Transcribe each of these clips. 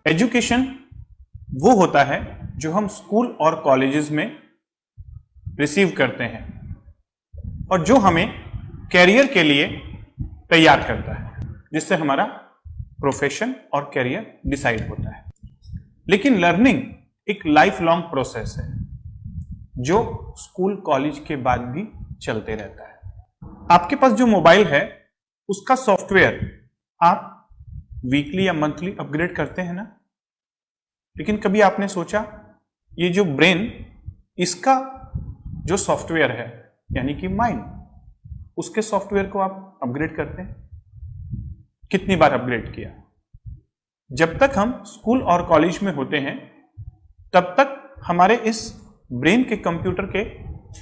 Education वो होता है जो हम स्कूल और कॉलेजेस में रिसीव करते हैं और जो हमें कैरियर के लिए तैयार करता है, जिससे हमारा प्रोफेशन और कैरियर डिसाइड होता है। लेकिन लर्निंग एक लाइफ लॉन्ग प्रोसेस है जो स्कूल कॉलेज के बाद भी चलते रहता है। आपके पास जो मोबाइल है उसका सॉफ्टवेयर आप वीकली या मंथली अपग्रेड करते हैं ना, लेकिन कभी आपने सोचा ये जो ब्रेन, इसका जो सॉफ्टवेयर है यानी कि माइंड, उसके सॉफ्टवेयर को आप अपग्रेड करते हैं? कितनी बार अपग्रेड किया? जब तक हम स्कूल और कॉलेज में होते हैं तब तक हमारे इस ब्रेन के कंप्यूटर के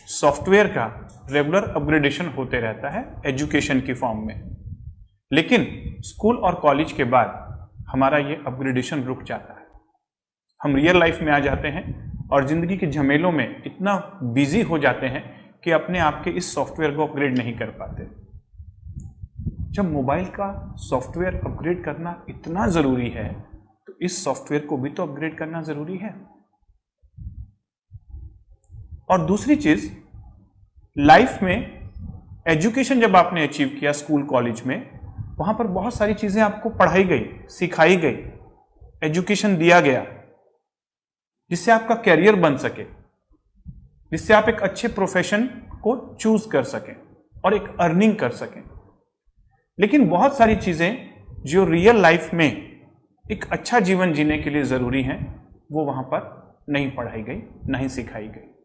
सॉफ्टवेयर का रेगुलर अपग्रेडेशन होते रहता है एजुकेशन की फॉर्म में। लेकिन स्कूल और कॉलेज के बाद हमारा ये अपग्रेडेशन रुक जाता है। हम रियल लाइफ में आ जाते हैं और जिंदगी के झमेलों में इतना बिजी हो जाते हैं कि अपने आप के इस सॉफ्टवेयर को अपग्रेड नहीं कर पाते। जब मोबाइल का सॉफ्टवेयर अपग्रेड करना इतना जरूरी है तो इस सॉफ्टवेयर को भी तो अपग्रेड करना जरूरी है। और दूसरी चीज, लाइफ में एजुकेशन जब आपने अचीव किया स्कूल कॉलेज में, वहां पर बहुत सारी चीजें आपको पढ़ाई गई, सिखाई गई, एजुकेशन दिया गया जिससे आपका कैरियर बन सके, जिससे आप एक अच्छे प्रोफेशन को चूज कर सकें और एक अर्निंग कर सकें। लेकिन बहुत सारी चीजें जो रियल लाइफ में एक अच्छा जीवन जीने के लिए जरूरी हैं वो वहां पर नहीं पढ़ाई गई, नहीं सिखाई गई।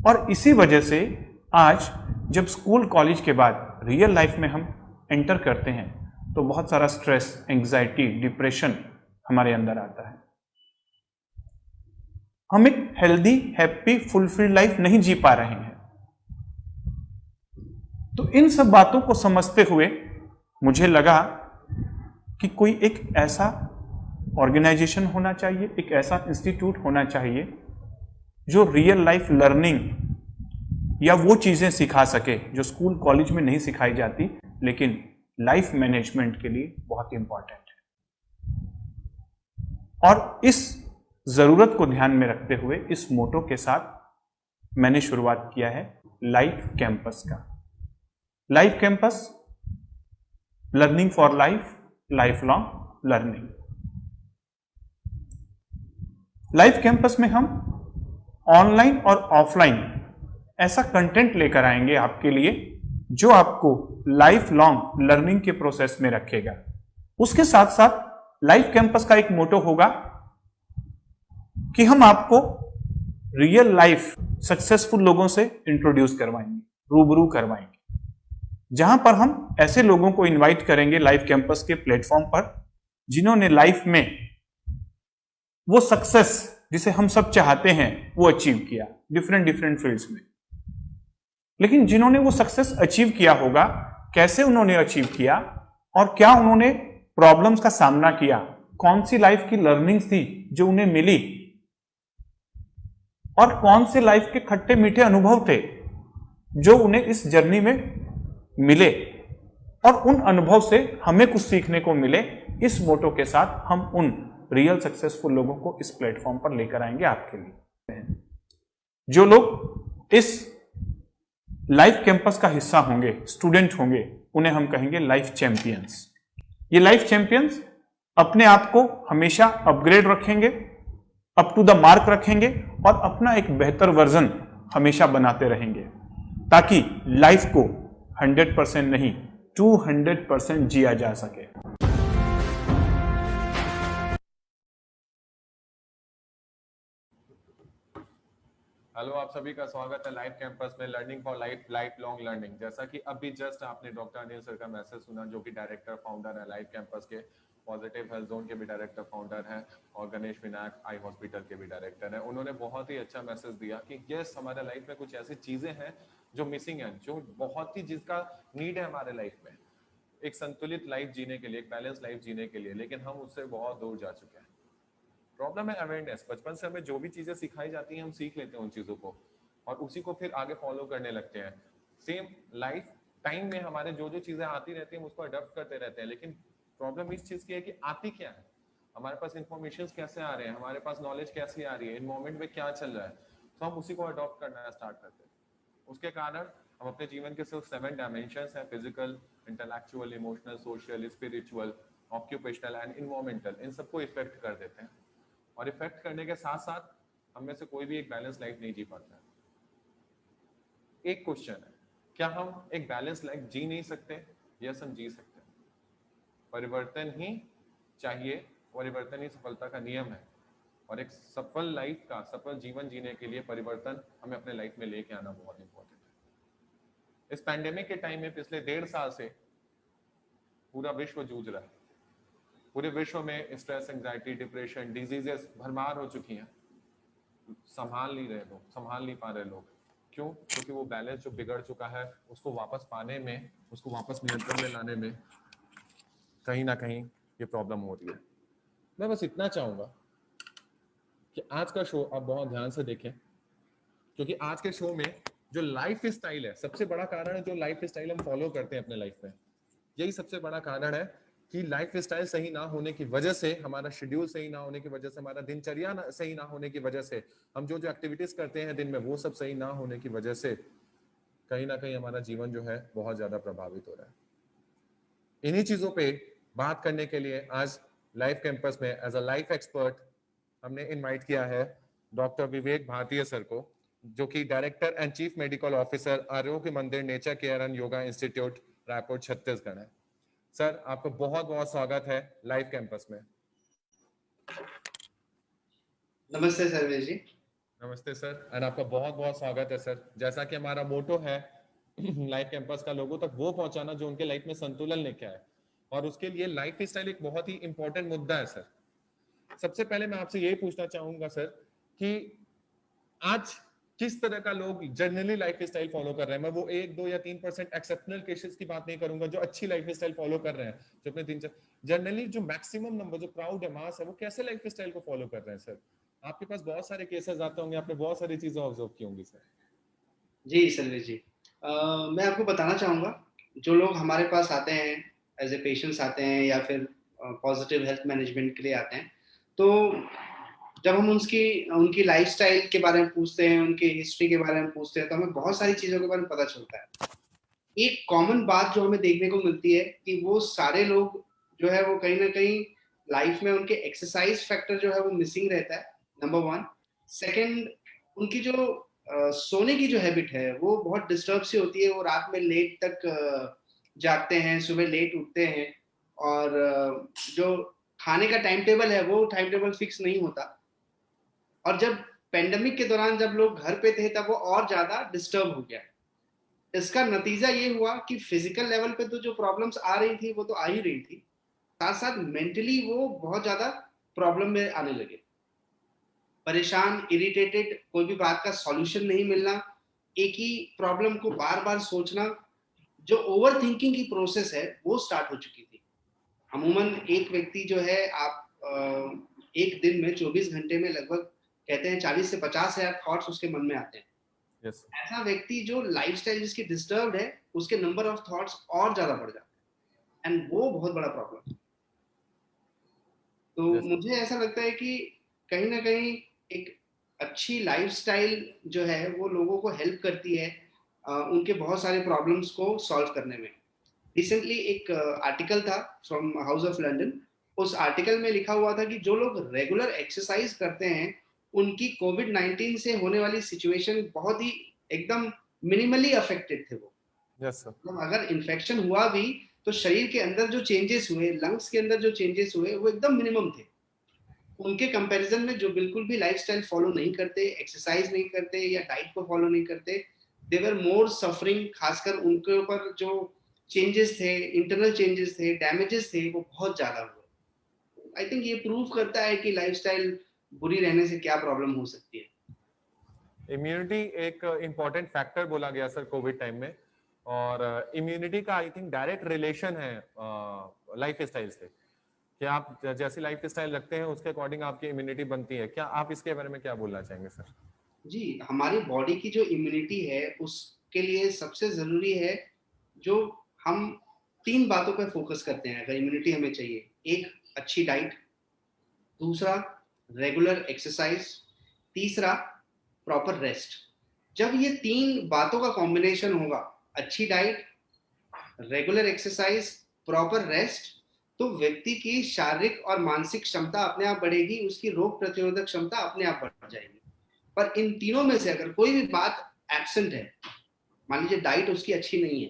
और इसी वजह से आज जब स्कूल कॉलेज के बाद रियल लाइफ में हम एंटर करते हैं तो बहुत सारा स्ट्रेस, एंग्जाइटी, डिप्रेशन हमारे अंदर आता है। हम एक हेल्दी, हैप्पी, फुलफिल्ड लाइफ नहीं जी पा रहे हैं। तो इन सब बातों को समझते हुए मुझे लगा कि कोई एक ऐसा ऑर्गेनाइजेशन होना चाहिए, एक ऐसा इंस्टीट्यूट होना चाहिए जो रियल लाइफ लर्निंग या वो चीजें सिखा सके जो स्कूल कॉलेज में नहीं सिखाई जाती लेकिन लाइफ मैनेजमेंट के लिए बहुत इंपॉर्टेंट है। और इस जरूरत को ध्यान में रखते हुए इस मोटो के साथ मैंने शुरुआत किया है लाइफ कैंपस का। Life campus, learning for life, life long learning. Life campus में हम ऑनलाइन और ऑफलाइन ऐसा कंटेंट लेकर आएंगे आपके लिए जो आपको लाइफ लॉन्ग लर्निंग के प्रोसेस में रखेगा। उसके साथ साथ लाइफ कैंपस का एक मोटो होगा कि हम आपको रियल लाइफ सक्सेसफुल लोगों से इंट्रोड्यूस करवाएंगे, रूबरू करवाएंगे, जहां पर हम ऐसे लोगों को इनवाइट करेंगे लाइफ कैंपस के प्लेटफॉर्म पर जिन्होंने लाइफ में वो सक्सेस जिसे हम सब चाहते हैं वो अचीव किया डिफरेंट फील्ड्स में। लेकिन जिन्होंने वो सक्सेस अचीव किया होगा, कैसे उन्होंने अचीव किया और क्या उन्होंने प्रॉब्लम्स का सामना किया, कौन सी लाइफ की लर्निंग्स थी जो उन्हें मिली और कौन से लाइफ के खट्टे मीठे अनुभव थे जो उन्हें इस जर्नी में मिले और उन अनुभव से हमें कुछ सीखने को मिले। इस मोटो के साथ हम उन रियल सक्सेसफुल लोगों को इस प्लेटफॉर्म पर लेकर आएंगे आपके लिए। जो लोग इस लाइफ कैंपस का हिस्सा होंगे, स्टूडेंट होंगे, उन्हें हम कहेंगे लाइफ चैंपियंस। ये लाइफ चैंपियंस अपने आप को हमेशा अपग्रेड रखेंगे, अप टू द मार्क रखेंगे और अपना एक बेहतर वर्जन हमेशा बनाते रहेंगे ताकि लाइफ को 100% नहीं 200% जिया जा सके। हेलो, आप सभी का स्वागत है लाइफ कैंपस में learning for life, life long learning. जैसा कि अभी जस्ट आपने डॉक्टर अनिल सर का मैसेज सुना, जो कि डायरेक्टर फाउंडर है लाइफ कैंपस के, पॉजिटिव हेल्थ जोन के भी डायरेक्टर फाउंडर हैं और गणेश विनायक आई हॉस्पिटल के भी डायरेक्टर हैं। उन्होंने बहुत ही अच्छा मैसेज दिया कि यस, हमारे लाइफ में कुछ ऐसी चीजें हैं जो मिसिंग है, जो बहुत ही जिसका नीड है हमारे लाइफ में, एक संतुलित लाइफ जीने के लिए, एक बैलेंस लाइफ जीने के लिए, लेकिन हम उससे बहुत दूर जा चुके हैं। प्रॉब्लम है अवेयरनेस। बचपन से हमें जो भी चीजें सिखाई जाती हैं हम सीख लेते हैं उन चीजों को और उसी को फिर आगे फॉलो करने लगते हैं। सेम लाइफ टाइम में हमारे जो जो चीजें आती रहती हैं हम उसको अडॉप्ट करते रहते हैं, लेकिन प्रॉब्लम इस चीज की है कि आती क्या है, हमारे पास इंफॉर्मेशन कैसे आ रहे हैं, हमारे पास नॉलेज कैसी आ रही है, इन्वायरमेंट में क्या चल रहा है, तो हम उसी को अडॉप्ट करना स्टार्ट करते हैं। उसके कारण हम अपने जीवन के सिर्फ 7 डायमेंशंस हैं, physical, intellectual, emotional, social, spiritual, occupational and environmental, इन सबको इफेक्ट कर देते हैं। और इफेक्ट करने के साथ साथ हम में से कोई भी एक बैलेंस लाइफ नहीं जी पाता है। एक क्वेश्चन है, क्या हम एक बैलेंस लाइफ जी नहीं सकते? यस, हम जी सकते हैं। परिवर्तन ही चाहिए, परिवर्तन ही सफलता का नियम है। और एक सफल लाइफ का, सफल जीवन जीने के लिए परिवर्तन हमें अपने लाइफ में लेके आना बहुत इंपॉर्टेंट है। इस पैंडेमिक के टाइम में पिछले 1.5 साल से पूरा विश्व जूझ रहा है। पूरे विश्व में स्ट्रेस, एंजाइटी, डिप्रेशन, डिजीजेस भरमार हो चुकी हैं। संभाल नहीं रहे लोग, संभाल नहीं पा रहे लोग। क्यों? क्योंकि वो बैलेंस जो बिगड़ चुका है उसको वापस पाने में, उसको वापस नियंत्रण में लाने में कहीं ना कहीं ये प्रॉब्लम हो रही है। मैं बस इतना चाहूंगा कि आज का शो आप बहुत ध्यान से देखें, क्योंकि आज के शो में जो लाइफ स्टाइल है, सबसे बड़ा कारण है जो लाइफ स्टाइल हम फॉलो करते हैं अपने लाइफ में, यही सबसे बड़ा कारण है कि लाइफ स्टाइल सही ना होने की वजह से, हमारा शेड्यूल सही ना होने की वजह से, हमारा दिनचर्या सही ना होने की वजह से, हम जो जो एक्टिविटीज करते हैं दिन में वो सब सही ना होने की वजह से कहीं ना कहीं हमारा जीवन जो है बहुत ज्यादा प्रभावित हो रहा है। इन्हीं चीजों पे बात करने के लिए आज लाइफ कैंपस में एज अ लाइफ एक्सपर्ट हमने इनवाइट किया है डॉक्टर विवेक भारतीय सर को, जो कि director and chief medical officer आरोग्य मंदिर nature care and yoga institute Raipur Chhattisgarh है। सर, आपका बहुत बहुत स्वागत है लाइव कैंपस में। नमस्ते सर्वेश जी। नमस्ते सर, एंड आपका बहुत बहुत स्वागत है सर। जैसा कि हमारा मोटो है लाइफ कैंपस का लोगों तक वो पहुंचाना जो उनके लाइफ में संतुलन लेके आए, और उसके लिए लाइफ स्टाइल एक बहुत ही इंपॉर्टेंट मुद्दा है सर। सबसे पहले मैं आपसे यही पूछना चाहूंगा सर कि आज किस तरह का लोग जनरली लाइफ स्टाइल फॉलो कर रहे हैं। मैं वो 1, 2 या 3% एक्सेप्शनल केसेस की बात नहीं करूंगा जो अच्छी लाइफ स्टाइल फॉलो कर रहे हैं, जो अपने जनरली जो मैक्सिमम नंबर, जो क्राउड है, मास है, वो कैसे लाइफ स्टाइल को फॉलो कर रहे हैं सर? आपके पास बहुत सारे केसेस आते होंगे, आपने बहुत सारी चीजें ऑब्जर्व की होंगी सर। जी सर्वेश जी, मैं आपको बताना चाहूँगा, जो लोग हमारे पास आते हैं एज ए पेशेंट्स आते हैं या फिर पॉजिटिव हेल्थ मैनेजमेंट के लिए आते हैं, तो जब हम उनकी लाइफस्टाइल के बारे में पूछते हैं, उनकी हिस्ट्री के बारे में पूछते हैं, तो हमें बहुत सारी चीज़ों के बारे में पता चलता है। एक कॉमन बात जो हमें देखने को मिलती है कि वो सारे लोग जो है वो कहीं ना कहीं लाइफ में उनके एक्सरसाइज फैक्टर जो है वो मिसिंग रहता है, नंबर 1। सेकंड, उनकी जो सोने की जो हैबिट है वो बहुत डिस्टर्ब सी होती है। वो रात में लेट तक जागते हैं, सुबह लेट उठते हैं, और जो खाने का टाइम टेबल है वो टाइम टेबल फिक्स नहीं होता। और जब पेंडेमिक के दौरान जब लोग घर पे थे तब वो और ज्यादा डिस्टर्ब हो गया। इसका नतीजा ये हुआ कि फिजिकल लेवल पे तो जो प्रॉब्लम्स आ रही थी वो तो आ ही रही थी, साथ साथ मेंटली वो बहुत ज्यादा प्रॉब्लम में आने लगे। परेशान, इरिटेटेड, कोई भी बात का सॉल्यूशन नहीं मिलना, एक ही प्रॉब्लम को बार बार सोचना, जो ओवर थिंकिंग की प्रोसेस है वो स्टार्ट हो चुकी थी। अमूमन एक व्यक्ति जो है, आप एक दिन में 24 घंटे में लगभग कहते हैं 40 से 50 हजार थॉट्स उसके मन में आते हैं। yes, ऐसा व्यक्ति जो लाइफस्टाइल जिसकी डिस्टर्ब्ड है, उसके नंबर ऑफ थॉट्स और ज्यादा बढ़ जाते हैं, एंड वो बहुत बड़ा प्रॉब्लम है। तो yes, मुझे ऐसा लगता है कि कहीं ना कहीं एक अच्छी लाइफस्टाइल जो है वो लोगों को हेल्प करती है उनके बहुत सारे प्रॉब्लम्स को सॉल्व करने में। रिसेंटली एक आर्टिकल था फ्रॉम हाउस ऑफ लंदन। उस आर्टिकल में लिखा हुआ था कि जो लोग रेगुलर एक्सरसाइज करते हैं उनकी कोविड-19 से होने वाली सिचुएशन बहुत ही एकदम मिनिमली अफेक्टेड थे वो। yes, sir. मतलब अगर इन्फेक्शन हुआ भी तो शरीर के अंदर जो चेंजेस हुए, लंग्स के अंदर जो चेंजेस हुए वो एकदम मिनिमम थे। उनके कंपैरिजन में जो बिल्कुल भी लाइफस्टाइल फॉलो नहीं करते, एक्सरसाइज नहीं करते या डाइट को फॉलो नहीं करते, दे वर मोर सफरिंग। खासकर उनके ऊपर जो चेंजेस थे, इंटरनल चेंजेस थे, डैमेजेस थे, वो बहुत ज्यादा हुए। आई थिंक ये प्रूव करता है कि लाइफस्टाइल बुरी रहने से क्या प्रॉब्लम हो सकती है। इम्यूनिटी एक इम्पॉर्टेंट फैक्टर बोला गया सर कोविड टाइम में, और इम्यूनिटी का आई थिंक डायरेक्ट रिलेशन है लाइफ स्टाइल से, कि आप जैसी लाइफ स्टाइल रखते हैं उसके अकॉर्डिंग आपकी इम्यूनिटी बनती है। क्या आप इसके बारे में क्या बोलना चाहेंगे सर? जी, हमारी बॉडी की जो इम्यूनिटी है उसके लिए सबसे जरूरी है, जो हम 3 बातों पर फोकस करते हैं अगर इम्यूनिटी हमें चाहिए। एक, अच्छी डाइट। दूसरा रेगुलर एक्सरसाइज, तीसरा प्रॉपर रेस्ट। जब ये 3 बातों का कॉम्बिनेशन होगा, अच्छी diet, regular exercise, proper rest, तो व्यक्ति की शारीरिक और मानसिक क्षमता अपने आप बढ़ेगी, उसकी रोग प्रतिरोधक क्षमता अपने आप बढ़ जाएगी। पर इन तीनों में से अगर कोई भी बात एब्सेंट है, मान लीजिए डाइट उसकी अच्छी नहीं है,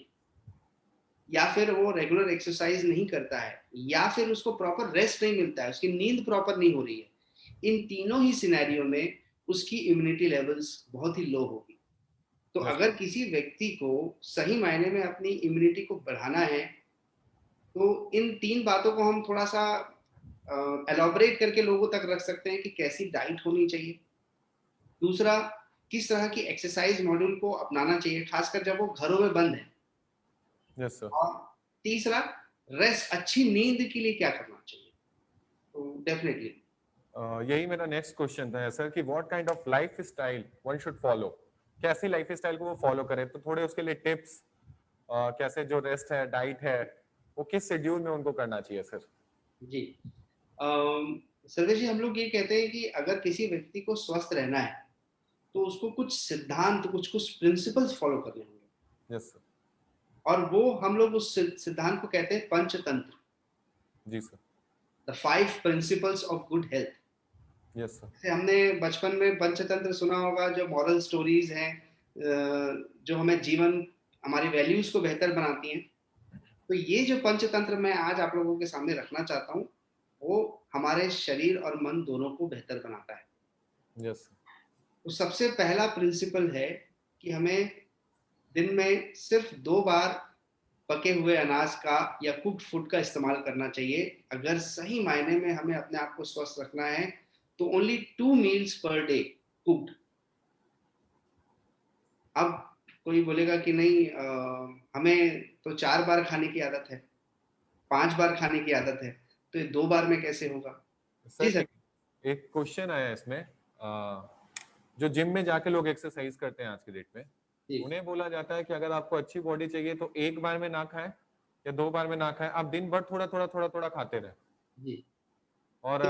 या फिर वो रेगुलर एक्सरसाइज नहीं करता है, या फिर उसको प्रॉपर रेस्ट नहीं मिलता है, उसकी नींद प्रॉपर नहीं हो रही है, इन तीनों ही सिनेरियो में उसकी इम्यूनिटी लेवल्स बहुत ही लो होगी। तो Yes. अगर किसी व्यक्ति को सही मायने में अपनी इम्यूनिटी को बढ़ाना है, तो इन 3 बातों को हम थोड़ा सा एलॉबरेट करके लोगों तक रख सकते हैं कि कैसी डाइट होनी चाहिए। दूसरा, किस तरह की एक्सरसाइज मॉड्यूल को अपनाना चाहिए, खासकर जब वो घरों में बंद है। Yes, sir. और तीसरा, रेस्ट, अच्छी नींद के लिए क्या करना चाहिए। तो डेफिनेटली यही मेरा नेक्स्ट क्वेश्चन था सर कि what kind of life style one should follow, कैसी लाइफ स्टाइल को वो फॉलो करे, तो थोड़े उसके लिए टिप्स, कैसे जो रेस्ट है, डाइट है, वो किस शेड्यूल में उनको करना चाहिए सर? जी, सर्वेश जी, हम लोग ये कहते हैं कि अगर किसी व्यक्ति को स्वस्थ रहना है, तो उसको कुछ सिद्धांत, कुछ कुछ प्रिंसिपल्स फॉलो करने होंगे। Yes sir. और वो हम लोग उस सिद्धांत को कहते हैं पंचतंत्र, जी sir. The 5 principles of good health. Yes sir. जैसे हमने बचपन में पंचतंत्र सुना होगा, जो मॉरल स्टोरीज हैं, जो हमें जीवन, हमारी वैल्यूज को बेहतर बनाती हैं। तो ये जो पंचतंत्र मैं आज आप लोगों के सामने रखना चाहता हूँ, वो हमारे शरीर और मन दोनों को बेहतर बनाता है। Yes sir. तो सबसे पहला प्रिंसिपल है कि हमें दिन में सिर्फ 2 बार पके हुए अनाज का या कुक्ड फूड का इस्तेमाल करना चाहिए। अगर सही मायने में हमें अपने आप को स्वस्थ रखना है, तो only 2 meals per day cooked. अब कोई बोलेगा कि नहीं, हमें तो 4 बार खाने की आदत है, 5 बार खाने की आदत है, तो ये 2 बार में कैसे होगा। जी सर सर। एक क्वेश्चन आया इसमें, जो जिम में जाके लोग एक्सरसाइज करते हैं आज की डेट में, जी उन्हें बोला जाता है कि अगर आपको अच्छी बॉडी चाहिए तो एक बार में ना खाएं या 2 बार में ना खाएं, आप दिन भर थोड़ा थोड़ा थोड़ा थोड़ा खाते रहे। जी। और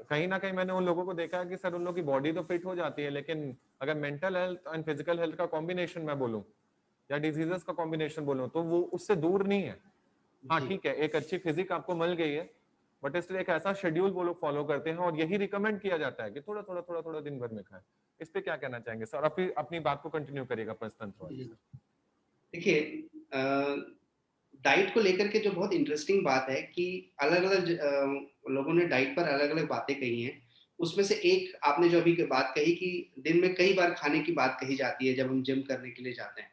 कहीं ना कहीं मैंने उन लोगों को देखा है कि सर उन लोगों की बॉडी तो फिट हो जाती है, लेकिन अगर mental health and physical health का कॉम्बिनेशन मैं बोलूं या डिजीजेस का कॉम्बिनेशन बोलूं, तो वो उससे दूर नहीं है। हाँ जी ठीक है, एक अच्छी फिजिक आपको मिल गई है, बट इसलिए एक ऐसा शेड्यूल वो लोग फॉलो करते हैं और यही रिकमेंड किया जाता है कि थोड़ा थोड़ा थोड़ा थोड़ा दिन भर में खाएं। इस पे क्या कहना चाहेंगे सर? अपनी अपनी बात को कंटिन्यू करिएगा पंचतंत्र वाली जी। सर। देखिए, डाइट को लेकर के जो बहुत इंटरेस्टिंग बात है कि अलग अलग लोगों ने डाइट पर अलग अलग बातें कही हैं। उसमें से एक आपने जो अभी बात कही कि दिन में कई बार खाने की बात कही जाती है जब हम जिम करने के लिए जाते हैं।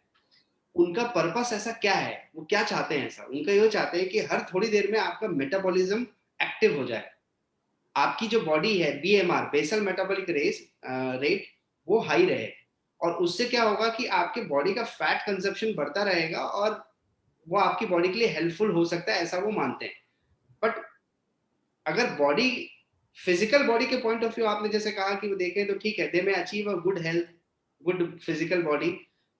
उनका पर्पस ऐसा क्या है, वो क्या चाहते हैं? ऐसा उनका ये चाहते हैं कि हर थोड़ी देर में आपका मेटाबॉलिज्म एक्टिव हो जाए, आपकी जो बॉडी है बीएमआर, बेसल मेटाबॉलिक रेट, वो हाई रहे। और उससे क्या होगा कि आपके बॉडी का फैट कंजप्शन बढ़ता रहेगा और वो आपकी बॉडी के लिए हेल्पफुल हो सकता है, ऐसा वो मानते हैं। बट अगर बॉडी, फिजिकल बॉडी के पॉइंट ऑफ व्यू आपने जैसे कहा कि वो देखें, तो ठीक है, दे में achieve a good health, good physical body.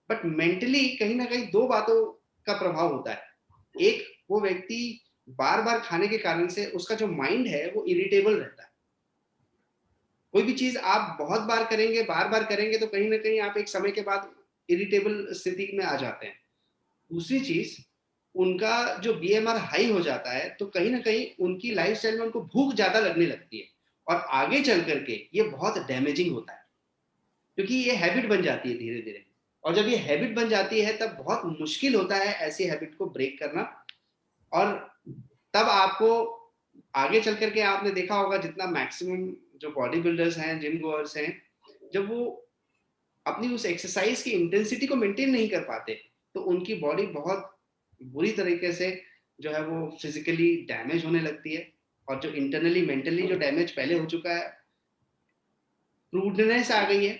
But mentally कहीं ना कहीं 2 बातों का प्रभाव होता है। एक, वो व्यक्ति बार बार खाने के कारण से उसका जो माइंड है वो इरिटेबल रहता है। कोई भी चीज आप बहुत बार करेंगे, बार बार करेंगे, तो कहीं ना कहीं आप एक समय के बाद इरिटेबल स्थिति में आ जाते हैं। दूसरी चीज, उनका जो बीएमआर हाई हो जाता है, तो कहीं ना कहीं उनकी लाइफस्टाइल में उनको भूख ज्यादा लगने लगती है। और आगे चल करके ये बहुत डैमेजिंग होता है, क्योंकि ये हैबिट बन जाती है धीरे धीरे। और जब ये हैबिट बन जाती है, तब बहुत मुश्किल होता है ऐसी हैबिट को ब्रेक करना। और तब आपको आगे चल करके, आपने देखा होगा जितना मैक्सिमम जो बॉडी बिल्डर्स हैं, जिम गोअर्स हैं, जब वो अपनी उस एक्सरसाइज की इंटेंसिटी को मेंटेन नहीं कर पाते, तो उनकी बॉडी बहुत बुरी तरीके से जो है वो फिजिकली डैमेज होने लगती है। और जो इंटरनली मेंटली जो डैमेज पहले हो चुका है, क्रूडनेस आ गई है,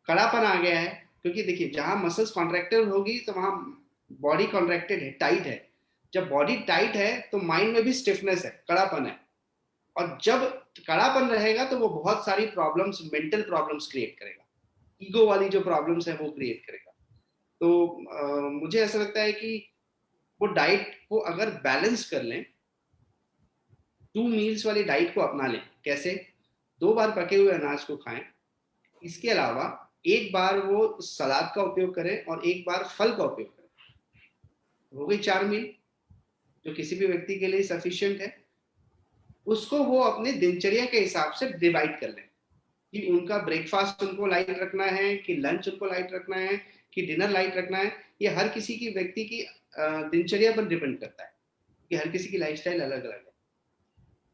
कड़ापन आ गया है। क्योंकि देखिए, जहां मसल्स कॉन्ट्रैक्टेड होगी तो वहां बॉडी कॉन्ट्रैक्टेड है, टाइट है। जब बॉडी टाइट है तो माइंड में भी स्टिफनेस है, कड़ापन है। और जब कड़ापन रहेगा तो वो बहुत सारी प्रॉब्लम्स, मेंटल प्रॉब्लम्स क्रिएट करेगा, ईगो वाली जो प्रॉब्लम्स है वो क्रिएट करेगा। तो मुझे ऐसा लगता है कि वो डाइट को अगर बैलेंस कर लें, 2 मील्स वाली डाइट को अपना लें, कैसे? 2 बार पके हुए अनाज को खाएं, इसके अलावा एक बार वो सलाद का उपयोग करें और एक बार फल का उपयोग करें। हो गई 4 मील, जो किसी भी व्यक्ति के लिए सफिशिएंट है। उसको वो अपने दिनचर्या के हिसाब से डिवाइड कर लें कि उनका ब्रेकफास्ट उनको लाइट रखना है, कि लंच उनको लाइट रखना है, कि डिनर लाइट रखना है। ये हर किसी की व्यक्ति की दिनचर्या पर डिपेंड करता है कि हर किसी की लाइफस्टाइल अलग अलग है।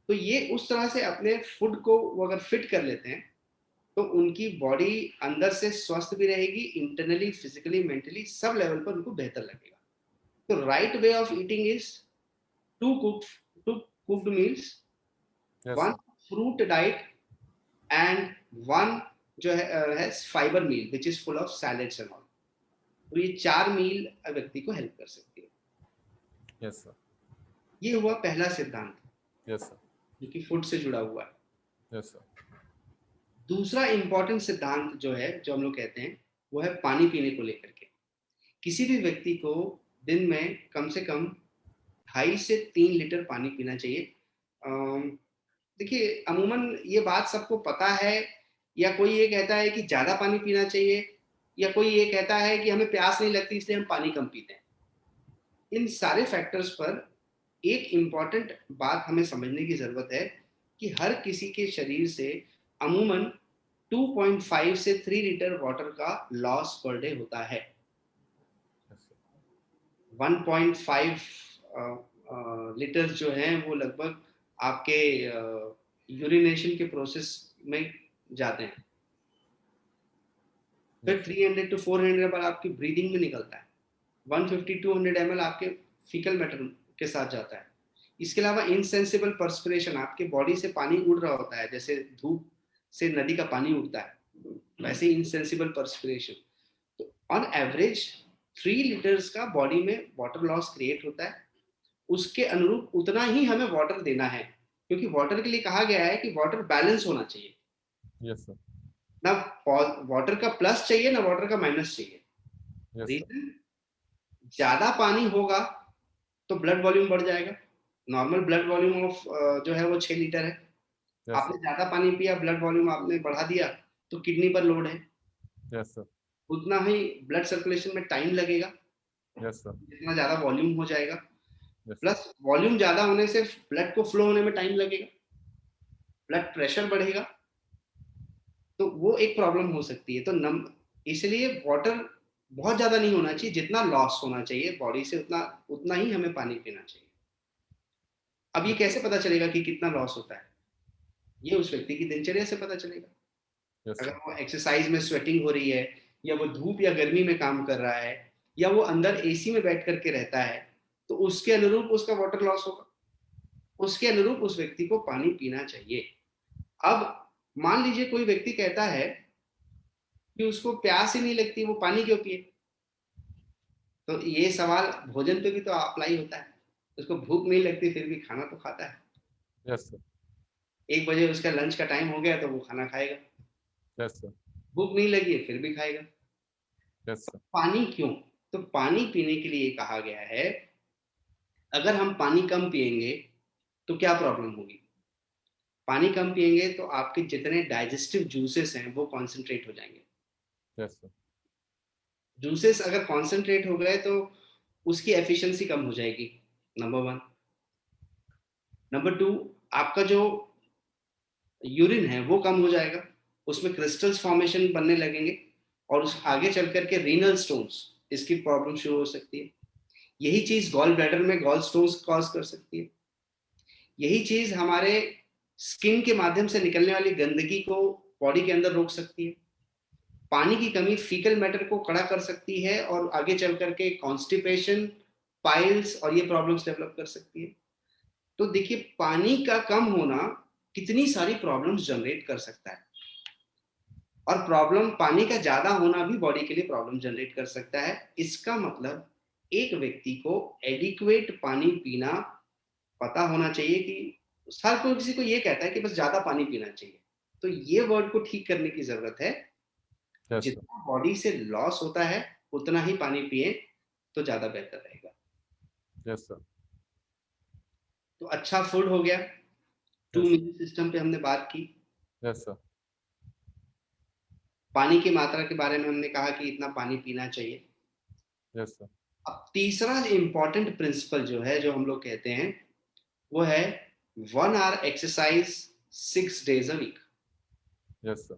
तो ये उस तरह से अपने फूड को वो अगर फिट कर लेते हैं तो उनकी बॉडी अंदर से स्वस्थ भी रहेगी, इंटरनली, फिजिकली, मेंटली सब लेवल पर उनको बेहतर लगेगा। तो right way of eating is two cooked meals, Yes, one sir. Fruit diet and one जो है fibre meal which is full of salads and all. तो ये 4 मील व्यक्ति को हेल्प कर सकती है। Yes, sir. ये हुआ पहला सिद्धांत Yes, sir. जो कि फूड से जुड़ा हुआ है। Yes, sir. दूसरा इंपॉर्टेंट सिद्धांत जो है, जो हम लोग कहते हैं, वो है पानी पीने को लेकर के। किसी भी व्यक्ति को दिन में कम से कम 2.5 से 3 लीटर पानी पीना चाहिए। देखिए, अमूमन ये बात सबको पता है, या कोई ये कहता है कि ज़्यादा पानी पीना चाहिए, या कोई ये कहता है कि हमें प्यास नहीं लगती इसलिए हम पानी कम पीते हैं। इन सारे फैक्टर्स पर एक इम्पॉर्टेंट बात हमें समझने की ज़रूरत है कि हर किसी के शरीर से अमूमन 2.5 से 3 लीटर वाटर का लॉस पर डे होता है। Yes, sir. 1.5 लीटर जो हैं वो लगभग आपके यूरिनेशन के प्रोसेस में जाते हैं। फिर 300 टू 400 ml आपकी ब्रीदिंग में निकलता है। 150-200 ml आपके फीकल मैटर के साथ जाता है। इसके अलावा इनसेंसिबल पर्सपिरेशन, आपके बॉडी से पानी उड़ रहा होता है, जैसे धूप से नदी का पानी उड़ता है, वैसे इनसेंसिबल पर्सपिरेशन। तो ऑन एवरेज 3 लीटर्स का बॉडी में वाटर लॉस क्रिएट होता है। उसके अनुरूप उतना ही हमें वाटर देना है, क्योंकि वाटर के लिए कहा गया है कि वाटर बैलेंस होना चाहिए। Yes, sir. ना वाटर का प्लस चाहिए ना वाटर का माइनस चाहिए। Yes, sir. रीजन, ज्यादा पानी होगा तो ब्लड वॉल्यूम बढ़ जाएगा। नॉर्मल ब्लड वॉल्यूम ऑफ जो है वो 6 लीटर है। Yes, आपने sir. ज्यादा पानी पिया, ब्लड वॉल्यूम आपने बढ़ा दिया, तो किडनी पर लोड है, Yes, sir. उतना ही ब्लड सर्कुलेशन में टाइम लगेगा Yes, sir. जितना ज्यादा वॉल्यूम हो जाएगा। Yes, sir. प्लस वॉल्यूम ज्यादा होने से ब्लड को फ्लो होने में टाइम लगेगा, ब्लड प्रेशर बढ़ेगा, तो वो एक प्रॉब्लम हो सकती है। तो इसलिए वाटर बहुत ज्यादा नहीं होना चाहिए, जितना लॉस होना चाहिए बॉडी से उतना उतना ही हमें पानी पीना चाहिए। अब ये कैसे पता चलेगा कि कितना लॉस होता है? ये उस व्यक्ति की दिनचर्या से पता चलेगा। Yes, अगर sir. वो एक्सरसाइज में स्वेटिंग हो रही है, या वो धूप या गर्मी में काम कर रहा है, या वो अंदर एसी में बैठ करके रहता है, तो उसके अनुरूप उसका वाटर लॉस होगा, उसके अनुरूप उस व्यक्ति को पानी पीना चाहिए। अब मान लीजिए कोई व्यक्ति कहता है कि उसको प्यास ही नहीं लगती, वो पानी क्यों पिए? तो ये सवाल भोजन पे भी तो अप्लाई होता है। उसको भूख नहीं लगती फिर भी खाना तो खाता है। Yes, sir. 1 बजे उसका लंच का टाइम हो गया तो वो खाना खाएगा। Yes, sir. भूख नहीं लगी है फिर भी खाएगा। Yes, sir. पानी क्यों? तो पानी पीने के लिए कहा गया है, अगर हम पानी कम पिएंगे तो क्या प्रॉब्लम होगी? पानी कम पिएंगे तो आपके जितने डाइजेस्टिव जूसेस हैं वो कॉन्सेंट्रेट हो जाएंगे। Yes, sir. जूसेस अगर कॉन्सेंट्रेट हो गए तो उसकी एफिशिएंसी कम हो जाएगी, नंबर 1। नंबर 2, आपका जो यूरिन है वो कम हो जाएगा, उसमें क्रिस्टल्स फॉर्मेशन बनने लगेंगे, और उस आगे चल करके रीनल स्टोन्स, इसकी प्रॉब्लम शुरू हो सकती है। यही चीज गॉल ब्लैडर में गॉल स्टोन्स कॉज कर सकती है। यही चीज हमारे स्किन के माध्यम से निकलने वाली गंदगी को बॉडी के अंदर रोक सकती है। पानी की कमी फीकल मैटर को कड़ा कर सकती है और आगे चल करके कॉन्स्टिपेशन, पाइल्स और ये प्रॉब्लम्स डेवलप कर सकती है। तो देखिए, पानी का कम होना कितनी सारी प्रॉब्लम्स जनरेट कर सकता है, और प्रॉब्लम पानी का ज्यादा होना भी बॉडी के लिए प्रॉब्लम जनरेट कर सकता है। इसका मतलब एक व्यक्ति को एडिक्वेट पानी पीना पता होना चाहिए। कि हर कोई किसी को ये कहता है कि बस ज्यादा पानी पीना चाहिए, तो ये वर्ड को ठीक करने की जरूरत है। Yes, sir. जितना बॉडी से लॉस होता है उतना ही पानी पिए तो ज्यादा बेहतर रहेगा। Yes, sir. तो अच्छा फूड हो गया, टू Yes. मिली सिस्टम पे हमने बात की, Yes, sir. पानी की मात्रा के बारे में हमने कहा कि इतना पानी पीना चाहिए। Yes, sir. अब तीसरा इम्पोर्टेंट प्रिंसिपल जो है, जो हम लोग कहते हैं, वो है 1 hour exercise 6 days a week। Yes, sir.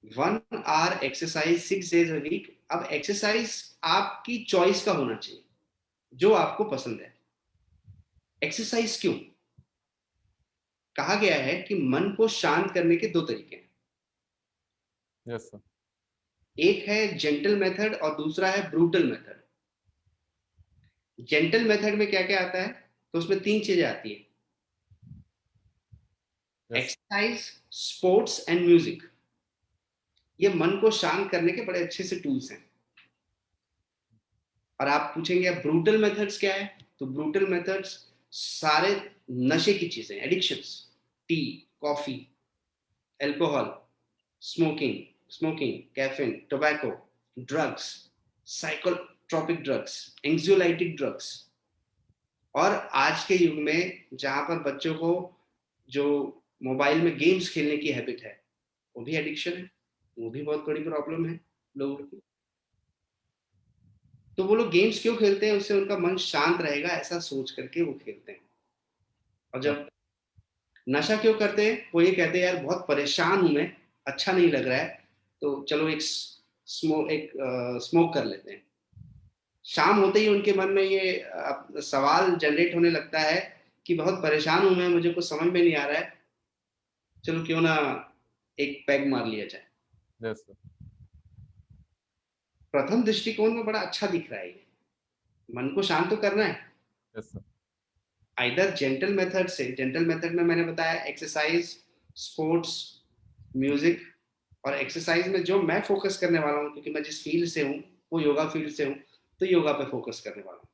1 hour exercise 6 days a week। अब एक्सरसाइज आपकी चॉइस का होना चाहिए, जो आपको पसंद है। एक्सरसाइज क्यों? कहा गया है कि मन को शांत करने के 2 तरीके हैं। Yes, sir. एक है जेंटल मेथड और दूसरा है ब्रूटल मेथड। जेंटल मेथड में क्या क्या आता है? तो उसमें 3 चीजें आती है, Yes. Exercise, sports and music. ये मन को शांत करने के बड़े अच्छे से टूल्स हैं। और आप पूछेंगे अब ब्रूटल मेथड्स क्या है? तो ब्रूटल मेथड्स सारे नशे की चीजें, addictions, tea, coffee, alcohol, smoking, caffeine, tobacco, drugs, psychotropic drugs, anxiolytic drugs. और आज के युग में जहां पर बच्चों को जो मोबाइल में गेम्स खेलने की हैबिट है, वो भी एडिक्शन है, वो भी बहुत बड़ी प्रॉब्लम है लोगों की। तो वो लोग गेम्स क्यों खेलते हैं? उससे उनका मन शांत रहेगा, ऐसा सोच करके वो खेलते हैं। और जब नशा क्यों करते हैं? वो ये कहते हैं यार बहुत परेशान हूं मैं, अच्छा नहीं लग रहा है, तो चलो एक स्मोक कर लेते हैं। शाम होते ही उनके मन में ये सवाल जनरेट होने लगता है कि बहुत परेशान हूं मैं, मुझे कुछ समझ में नहीं आ रहा है, चलो क्यों ना एक पैग मार लिया जाए। Yes, sir. प्रथम दृष्टिकोण में बड़ा अच्छा दिख रहा है, ये मन को शांत तो करना है। Yes, sir. Either gentle method से, जेंटल मेथड में मैंने बताया एक्सरसाइज, स्पोर्ट्स, म्यूजिक। और एक्सरसाइज में जो मैं फोकस करने वाला हूँ, क्योंकि मैं जिस फील्ड से हूँ वो योगा फील्ड से हूँ, तो योगा पे फोकस करने वाला हूँ।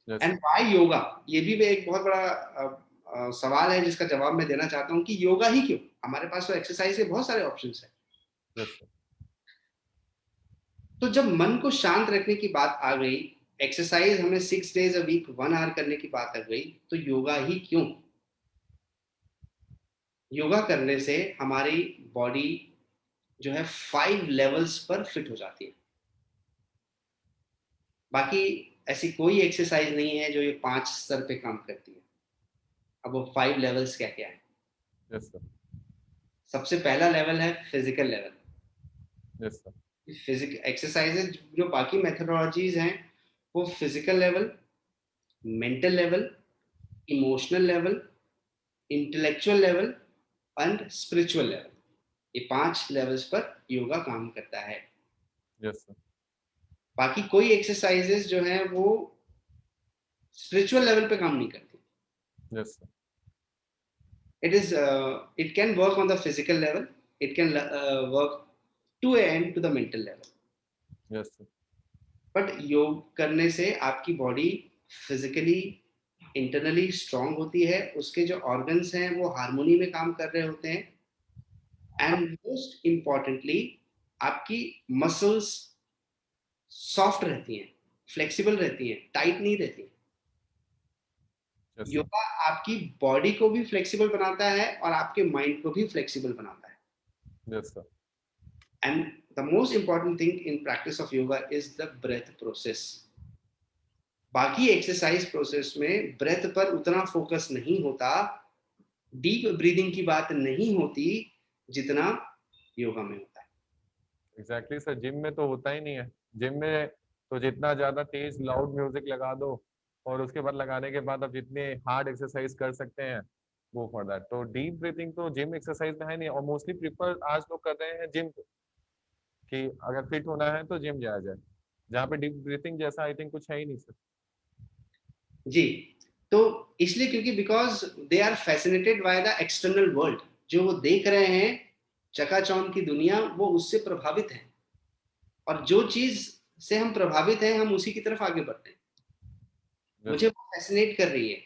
Yes, and sir. Why yoga? ये भी एक बहुत बड़ा सवाल है जिसका जवाब मैं देना चाहता हूँ कि योगा ही क्यों? हमारे पास तो एक्सरसाइज के बहुत सारे ऑप्शंस हैं। Yes, sir. तो जब मन को शांत रखने की बात आ गई, एक्सरसाइज हमें 6 days a week 1 hour करने की बात आ गई, तो योगा ही क्यों? योगा करने से हमारी बॉडी जो है 5 लेवल्स पर फिट हो जाती है। बाकी ऐसी कोई एक्सरसाइज नहीं है जो ये 5 स्तर पे काम करती है। अब वो 5 लेवल्स क्या क्या है? Yes, sir. सबसे पहला लेवल है physical level. Yes, sir. Physical exercises जो बाकी मेथडोलॉजीज हैं, वो physical level, mental level, emotional level, intellectual level and spiritual level. ये 5 लेवल्स पर योगा काम करता है। Yes, sir. बाकी कोई एक्सरसाइजेज जो हैं वो स्पिरिचुअल लेवल पे काम नहीं करती। Yes, sir. It can work on the physical level, it can work to an end to the mental level। Yes, sir. But योग करने से आपकी बॉडी फिजिकली, इंटरनली स्ट्रांग होती है, उसके जो ऑर्गन्स हैं वो हार्मोनी में काम कर रहे होते हैं, एंड मोस्ट इम्पॉर्टेंटली आपकी मसल्स सॉफ्ट रहती हैं, फ्लेक्सिबल रहती हैं, टाइट नहीं रहती। Yes, sir. योगा आपकी बॉडी को भी फ्लेक्सिबल बनाता है और आपके माइंड को भी फ्लेक्सिबल बनाता है। Yes, sir. And the most important thing in practice of yoga is the breath process। बाकी एक्सरसाइज प्रोसेस में ब्रेथ पर उतना फोकस नहीं होता, डीप ब्रीदिंग की बात नहीं होती जितना योगा में होता है। एग्जैक्टली सर, जिम में तो होता ही नहीं है। जिम में तो जितना ज्यादा तेज लाउड म्यूजिक लगा दो और उसके बाद लगाने के बाद आप जितने हार्ड एक्सरसाइज कर सकते हैं गो फॉर दैट। तो डीप ब्रीथिंग तो जिम एक्सरसाइज में है नहीं, और मोस्टली प्रिफर आज लोग कर रहे हैं जिम को, कि अगर फिट होना है तो जिम जाया जाए, जहाँ पे डीप ब्रीथिंग जैसा आई थिंक कुछ है ही नहीं सर। जी, तो इसलिए क्योंकि because they are fascinated by the external world. जो वो देख रहे हैं चकाचौंध की दुनिया, वो उससे प्रभावित है, और जो चीज से हम प्रभावित हैं हम उसी की तरफ आगे बढ़ते हैं। मुझे वो फैसिनेट कर रही है।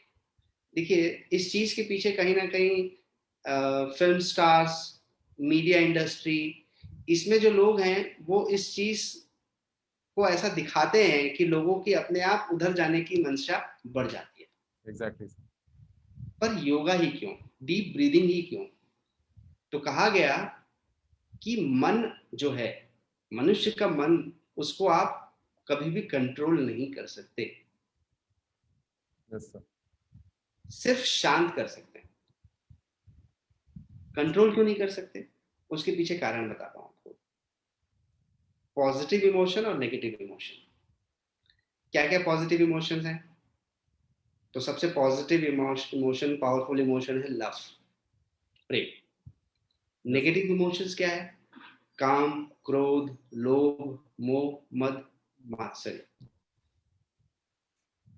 देखिए, इस चीज के पीछे कहीं ना कहीं फिल्म स्टार्स, मीडिया इंडस्ट्री, इसमें जो लोग हैं वो इस चीज को ऐसा दिखाते हैं कि लोगों की अपने आप उधर जाने की मंशा बढ़ जाती है। Exactly sir. पर योगा ही क्यों, डीप ब्रीदिंग ही क्यों? तो कहा गया कि मन जो है, मनुष्य का मन, उसको आप कभी भी कंट्रोल नहीं कर सकते, यस सर। सिर्फ शांत कर सकते हैं। कंट्रोल क्यों नहीं कर सकते? उसके पीछे कारण बताता हूं आपको। पॉजिटिव इमोशन और नेगेटिव इमोशन। क्या क्या पॉजिटिव इमोशंस हैं? तो सबसे पॉजिटिव इमोशन, पावरफुल इमोशन है लव, प्रेम। Yes sir. नेगेटिव इमोशंस क्या है? काम, क्रोध, लोभ, मोह, मद, मात्सर्य,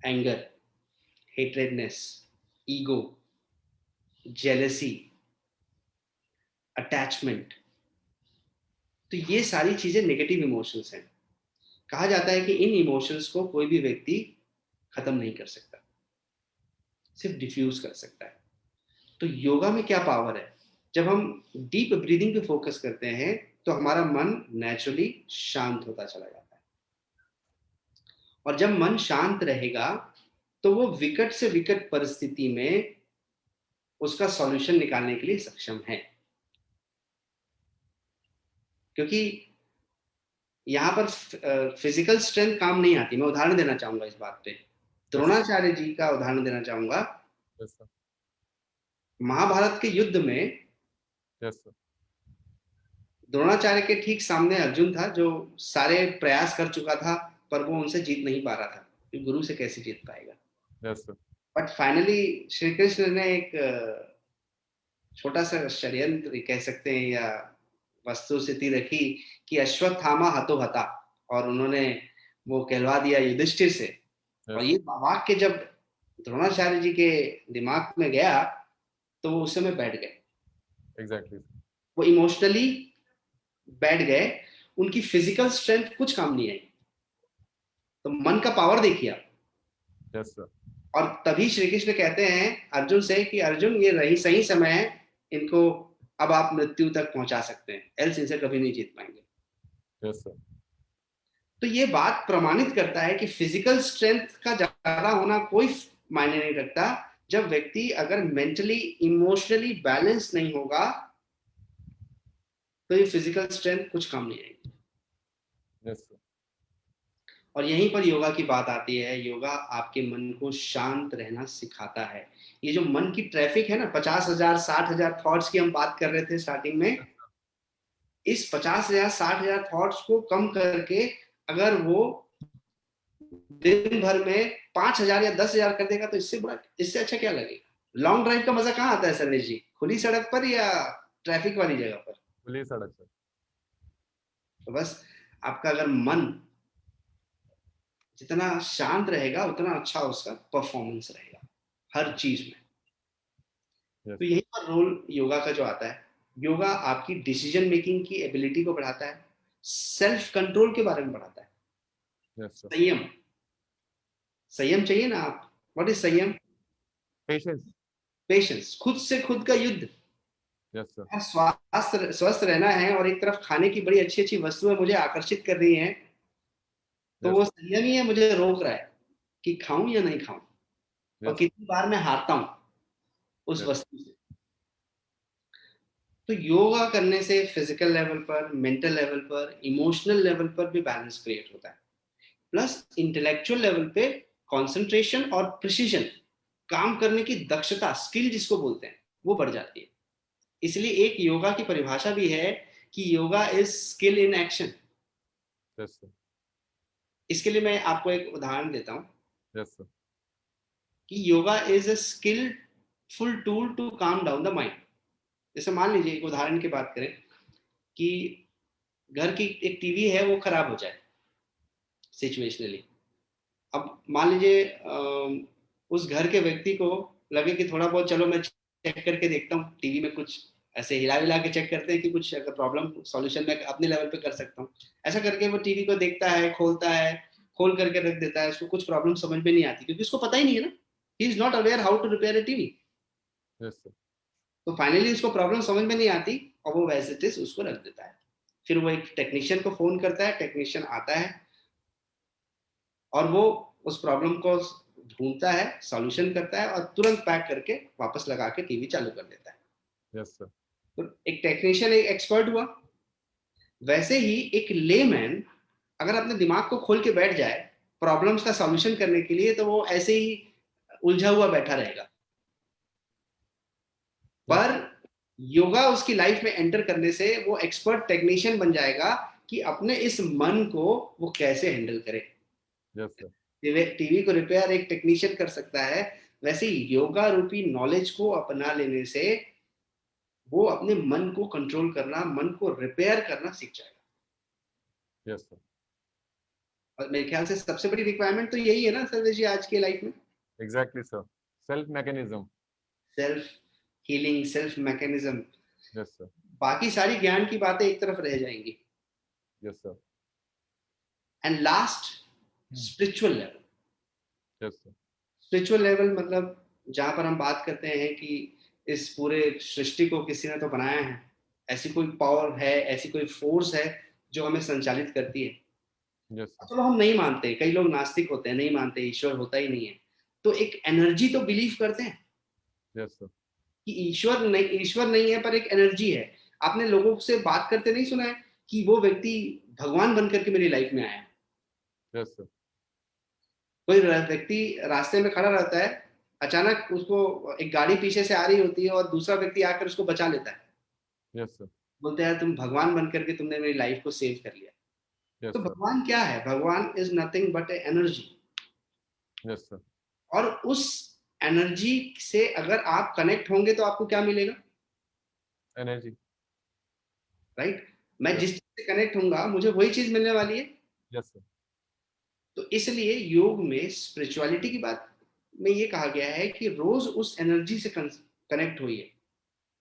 anger, hatredness, ego, jealousy, attachment. तो ये सारी चीजें नेगेटिव इमोशंस हैं। कहा जाता है कि इन इमोशंस को कोई भी व्यक्ति खत्म नहीं कर सकता, सिर्फ डिफ्यूज कर सकता है। तो योगा में क्या पावर है? जब हम डीप ब्रीदिंग पे फोकस करते हैं तो हमारा मन नेचुरली शांत होता चला जाता है, और जब मन शांत रहेगा तो वो विकट से विकट परिस्थिति में उसका सॉल्यूशन निकालने के लिए सक्षम है। क्योंकि यहाँ पर फिजिकल स्ट्रेंथ काम नहीं आती। मैं उदाहरण देना चाहूंगा इस बात पे, यस द्रोणाचार्य जी का उदाहरण देना चाहूंगा। Yes sir. महाभारत के युद्ध में यस सर। द्रोणाचार्य के ठीक सामने अर्जुन था, जो सारे प्रयास कर चुका था, पर वो उनसे जीत नहीं पा रहा था, कि गुरु से कैसे जीत पाएगा। Yes sir. But finally Shri Krishna ने एक छोटा सा षड्यंत्र कह सकते हैं या वस्तु स्थिति रखी कि अश्वत्थामा हतो हता, और उन्होंने वो कहलवा दिया युधिष्ठिर से। और यस ये सर। वाक्य जब द्रोणाचार्य जी के दिमाग में गया तो वो उस समय बैठ गए, एग्जैक्टली। वो इमोशनली बैठ गए, उनकी फिजिकल स्ट्रेंथ कुछ काम नहीं आई। तो मन का पावर देखिए आप। Yes sir. और तभी श्री कृष्ण कहते हैं अर्जुन से कि अर्जुन, ये रही सही समय है, इनको अब आप मृत्यु तक पहुंचा सकते हैं, एल्स इनसे कभी नहीं जीत पाएंगे। Yes sir. तो ये बात प्रमाणित करता है कि फिजिकल स्ट्रेंथ का ज्यादा होना कोई मायने नहीं रखता। जब व्यक्ति अगर मेंटली इमोशनली बैलेंस नहीं होगा तो ये फिजिकल स्ट्रेंथ कुछ काम नहीं आएगी। Yes sir. और यहीं पर योगा की बात आती है। योगा आपके मन को शांत रहना सिखाता है। ये जो मन की ट्रैफिक है ना, 50,000 60,000 थॉट्स की हम बात कर रहे थे स्टार्टिंग में, इस 50,000 60,000 थॉट्स को कम करके अगर वो दिन भर में 5,000 या 10,000 कर देगा तो इससे अच्छा क्या लगेगा? लॉन्ग ड्राइव का मजा कहाँ आता है सर्वेश जी? खुली सड़क पर या ट्रैफिक वाली जगह पर? खुली सड़क सर। तो बस आपका अगर मन जितना शांत रहेगा उतना अच्छा उसका परफॉर्मेंस रहेगा हर चीज में। यस तो यही पर रोल योगा का जो आता है, योगा आपकी डिसीजन मेकिंग की एबिलिटी को बढ़ाता है, सेल्फ कंट्रोल के बारे में बढ़ाता है। Yes sir. संयम, संयम चाहिए ना आप? व्हाट इज संयम? पेशेंस। पेशेंस, खुद से खुद का युद्ध। Yes sir. स्वस्थ रहना है और एक तरफ खाने की बड़ी अच्छी अच्छी वस्तुएं मुझे आकर्षित कर रही हैं, तो यस वो सर। संयम ही है, मुझे रोक रहा है कि खाऊं या नहीं खाऊं, और यस कितनी बार मैं हारता हूं उस यस वस्तु से। तो योगा करने से फिजिकल लेवल पर, मेंटल लेवल पर, इमोशनल लेवल पर भी बैलेंस क्रिएट होता है, प्लस इंटेलेक्चुअल लेवल पे कंसंट्रेशन और प्रिसीजन, काम करने की दक्षता, स्किल जिसको बोलते हैं, वो बढ़ जाती है। इसलिए एक योगा की परिभाषा भी है कि yoga is skill in action. Yes sir. इसके लिए मैं आपको एक उदाहरण देता हूं यस सर। कि yoga is a skilful tool to calm down the mind. जैसे मान लीजिए एक उदाहरण की बात करें कि घर की एक टीवी है, वो खराब हो जाए सिचुएशनली। अब मान लीजिए उस घर के व्यक्ति को लगे कि थोड़ा बहुत चलो मैं चेक करके देखता हूँ टीवी में, कुछ ऐसे हिला हिला के चेक करते हैं कि कुछ अगर प्रॉब्लम सॉल्यूशन मैं अपने लेवल पे कर सकता हूँ। ऐसा करके वो टीवी को देखता है, खोलता है, खोल करके रख देता है, उसको कुछ प्रॉब्लम समझ में नहीं आती क्योंकि उसको पता ही नहीं है ना, he is not aware how to repair a TV. Yes sir. तो फाइनली उसको प्रॉब्लम समझ में नहीं आती और वो वैसे इट इज उसको रख देता है। फिर वो एक टेक्नीशियन को फोन करता है, टेक्नीशियन आता है और वो उस प्रॉब्लम को ढूंढता है, सॉल्यूशन करता है और तुरंत पैक करके वापस लगा के टीवी चालू कर देता है। Yes sir. तो एक टेक्नीशियन एक एक्सपर्ट हुआ। वैसे ही एक लेमैन अगर अपने दिमाग को खोल के बैठ जाए प्रॉब्लम्स का सॉल्यूशन करने के लिए, तो वो ऐसे ही उलझा हुआ बैठा रहेगा। यस पर योगा उसकी लाइफ में एंटर करने से वो एक्सपर्ट टेक्नीशियन बन जाएगा कि अपने इस मन को वो कैसे हैंडल करे। Yes sir. टीवी को रिपेयर एक टेक्नीशियन कर सकता है, वैसे ही योगा रूपी नॉलेज को अपना लेने से वो अपने मन को कंट्रोल करना, मन को रिपेयर करना सीख जाएगा। Yes sir. और मेरे ख्याल से सबसे बड़ी रिक्वायरमेंट तो यही है ना सर्वेश जी आज के लाइफ में, exactly sir. Self mechanism. Self healing, self mechanism. Yes sir. बाकी सारी ज्ञान की बातें एक तरफ रह जाएंगी। Yes sir. And last, spiritual level. Yes sir. Spiritual level मतलब जहां पर हम बात करते हैं कि इस पूरे सृष्टि को किसी ने तो बनाया है, ऐसी कोई पावर है, ऐसी कोई फोर्स है जो हमें संचालित करती है। Yes sir. चलो हम नहीं मानते, कई लोग नास्तिक होते हैं, नहीं मानते ईश्वर होता ही नहीं है, तो एक एनर्जी तो बिलीव करते हैं यस सर। कि ईश्वर नहीं है पर एक एनर्जी है। आपने लोगों से बात करते नहीं सुना है कि वो व्यक्ति भगवान बनकर के मेरी लाइफ में आया। Yes sir. कोई व्यक्ति रास्ते में खड़ा रहता है, अचानक उसको एक गाड़ी पीछे से आ रही होती है और दूसरा व्यक्ति आकर उसको बचा लेता है। Yes sir. बोलते हैं तुम भगवान बनकर के तुमने मेरी लाइफ को सेव कर लिया। यस तो सर। भगवान क्या है? भगवान is nothing but A energy. Yes sir. और उस एनर्जी से अगर आप कनेक्ट होंगे तो आपको क्या मिलेगा? एनर्जी। राइट? मैं यस। जिस चीज से कनेक्ट होऊंगा मुझे वही चीज मिलने वाली है। Yes sir. तो इसलिए योग में स्पिरिचुअलिटी की बात में ये कहा गया है कि रोज उस एनर्जी से कनेक्ट होइए।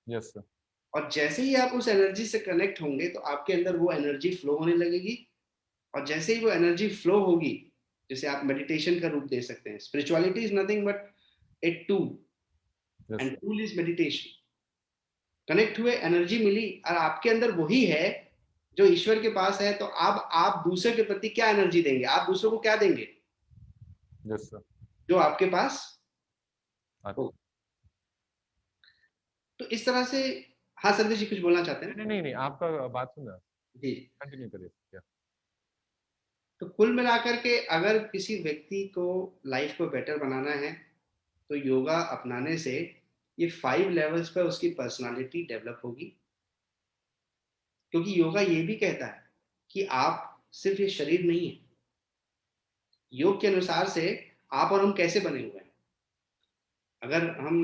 Yes sir. और जैसे ही आप उस एनर्जी से कनेक्ट होंगे तो आपके अंदर वो एनर्जी फ्लो होने लगेगी। और जैसे ही वो एनर्जी फ्लो होगी, जैसे आप मेडिटेशन का रूप दे सकते हैं। Spirituality is nothing but a tool, yes and sir. Tool is meditation. Connect हुए, एनर्जी मिली और आपके अंदर वही है जो ईश्वर के पास है। तो अब आप दूसरे के प्रति क्या एनर्जी देंगे? आप दूसरों को क्या देंगे? Yes sir. जो आपके पास हो। तो इस तरह से, हाँ संदेश जी कुछ बोलना चाहते हैं? नहीं नहीं नहीं, आपका बात सुन रहा। जी। कंटिन्यू करिए क्या। तो कुल मिलाकर के अगर किसी व्यक्ति को लाइफ को बेटर बनाना है तो योगा अपनाने से ये 5 लेवल्स पर उसकी पर्सनालिटी डेवलप होगी। क्योंकि योगा ये भी कहता है कि आप सिर्फ ये शरीर नहीं है। योग के अनुसार से आप और हम कैसे बने हुए हैं। अगर हम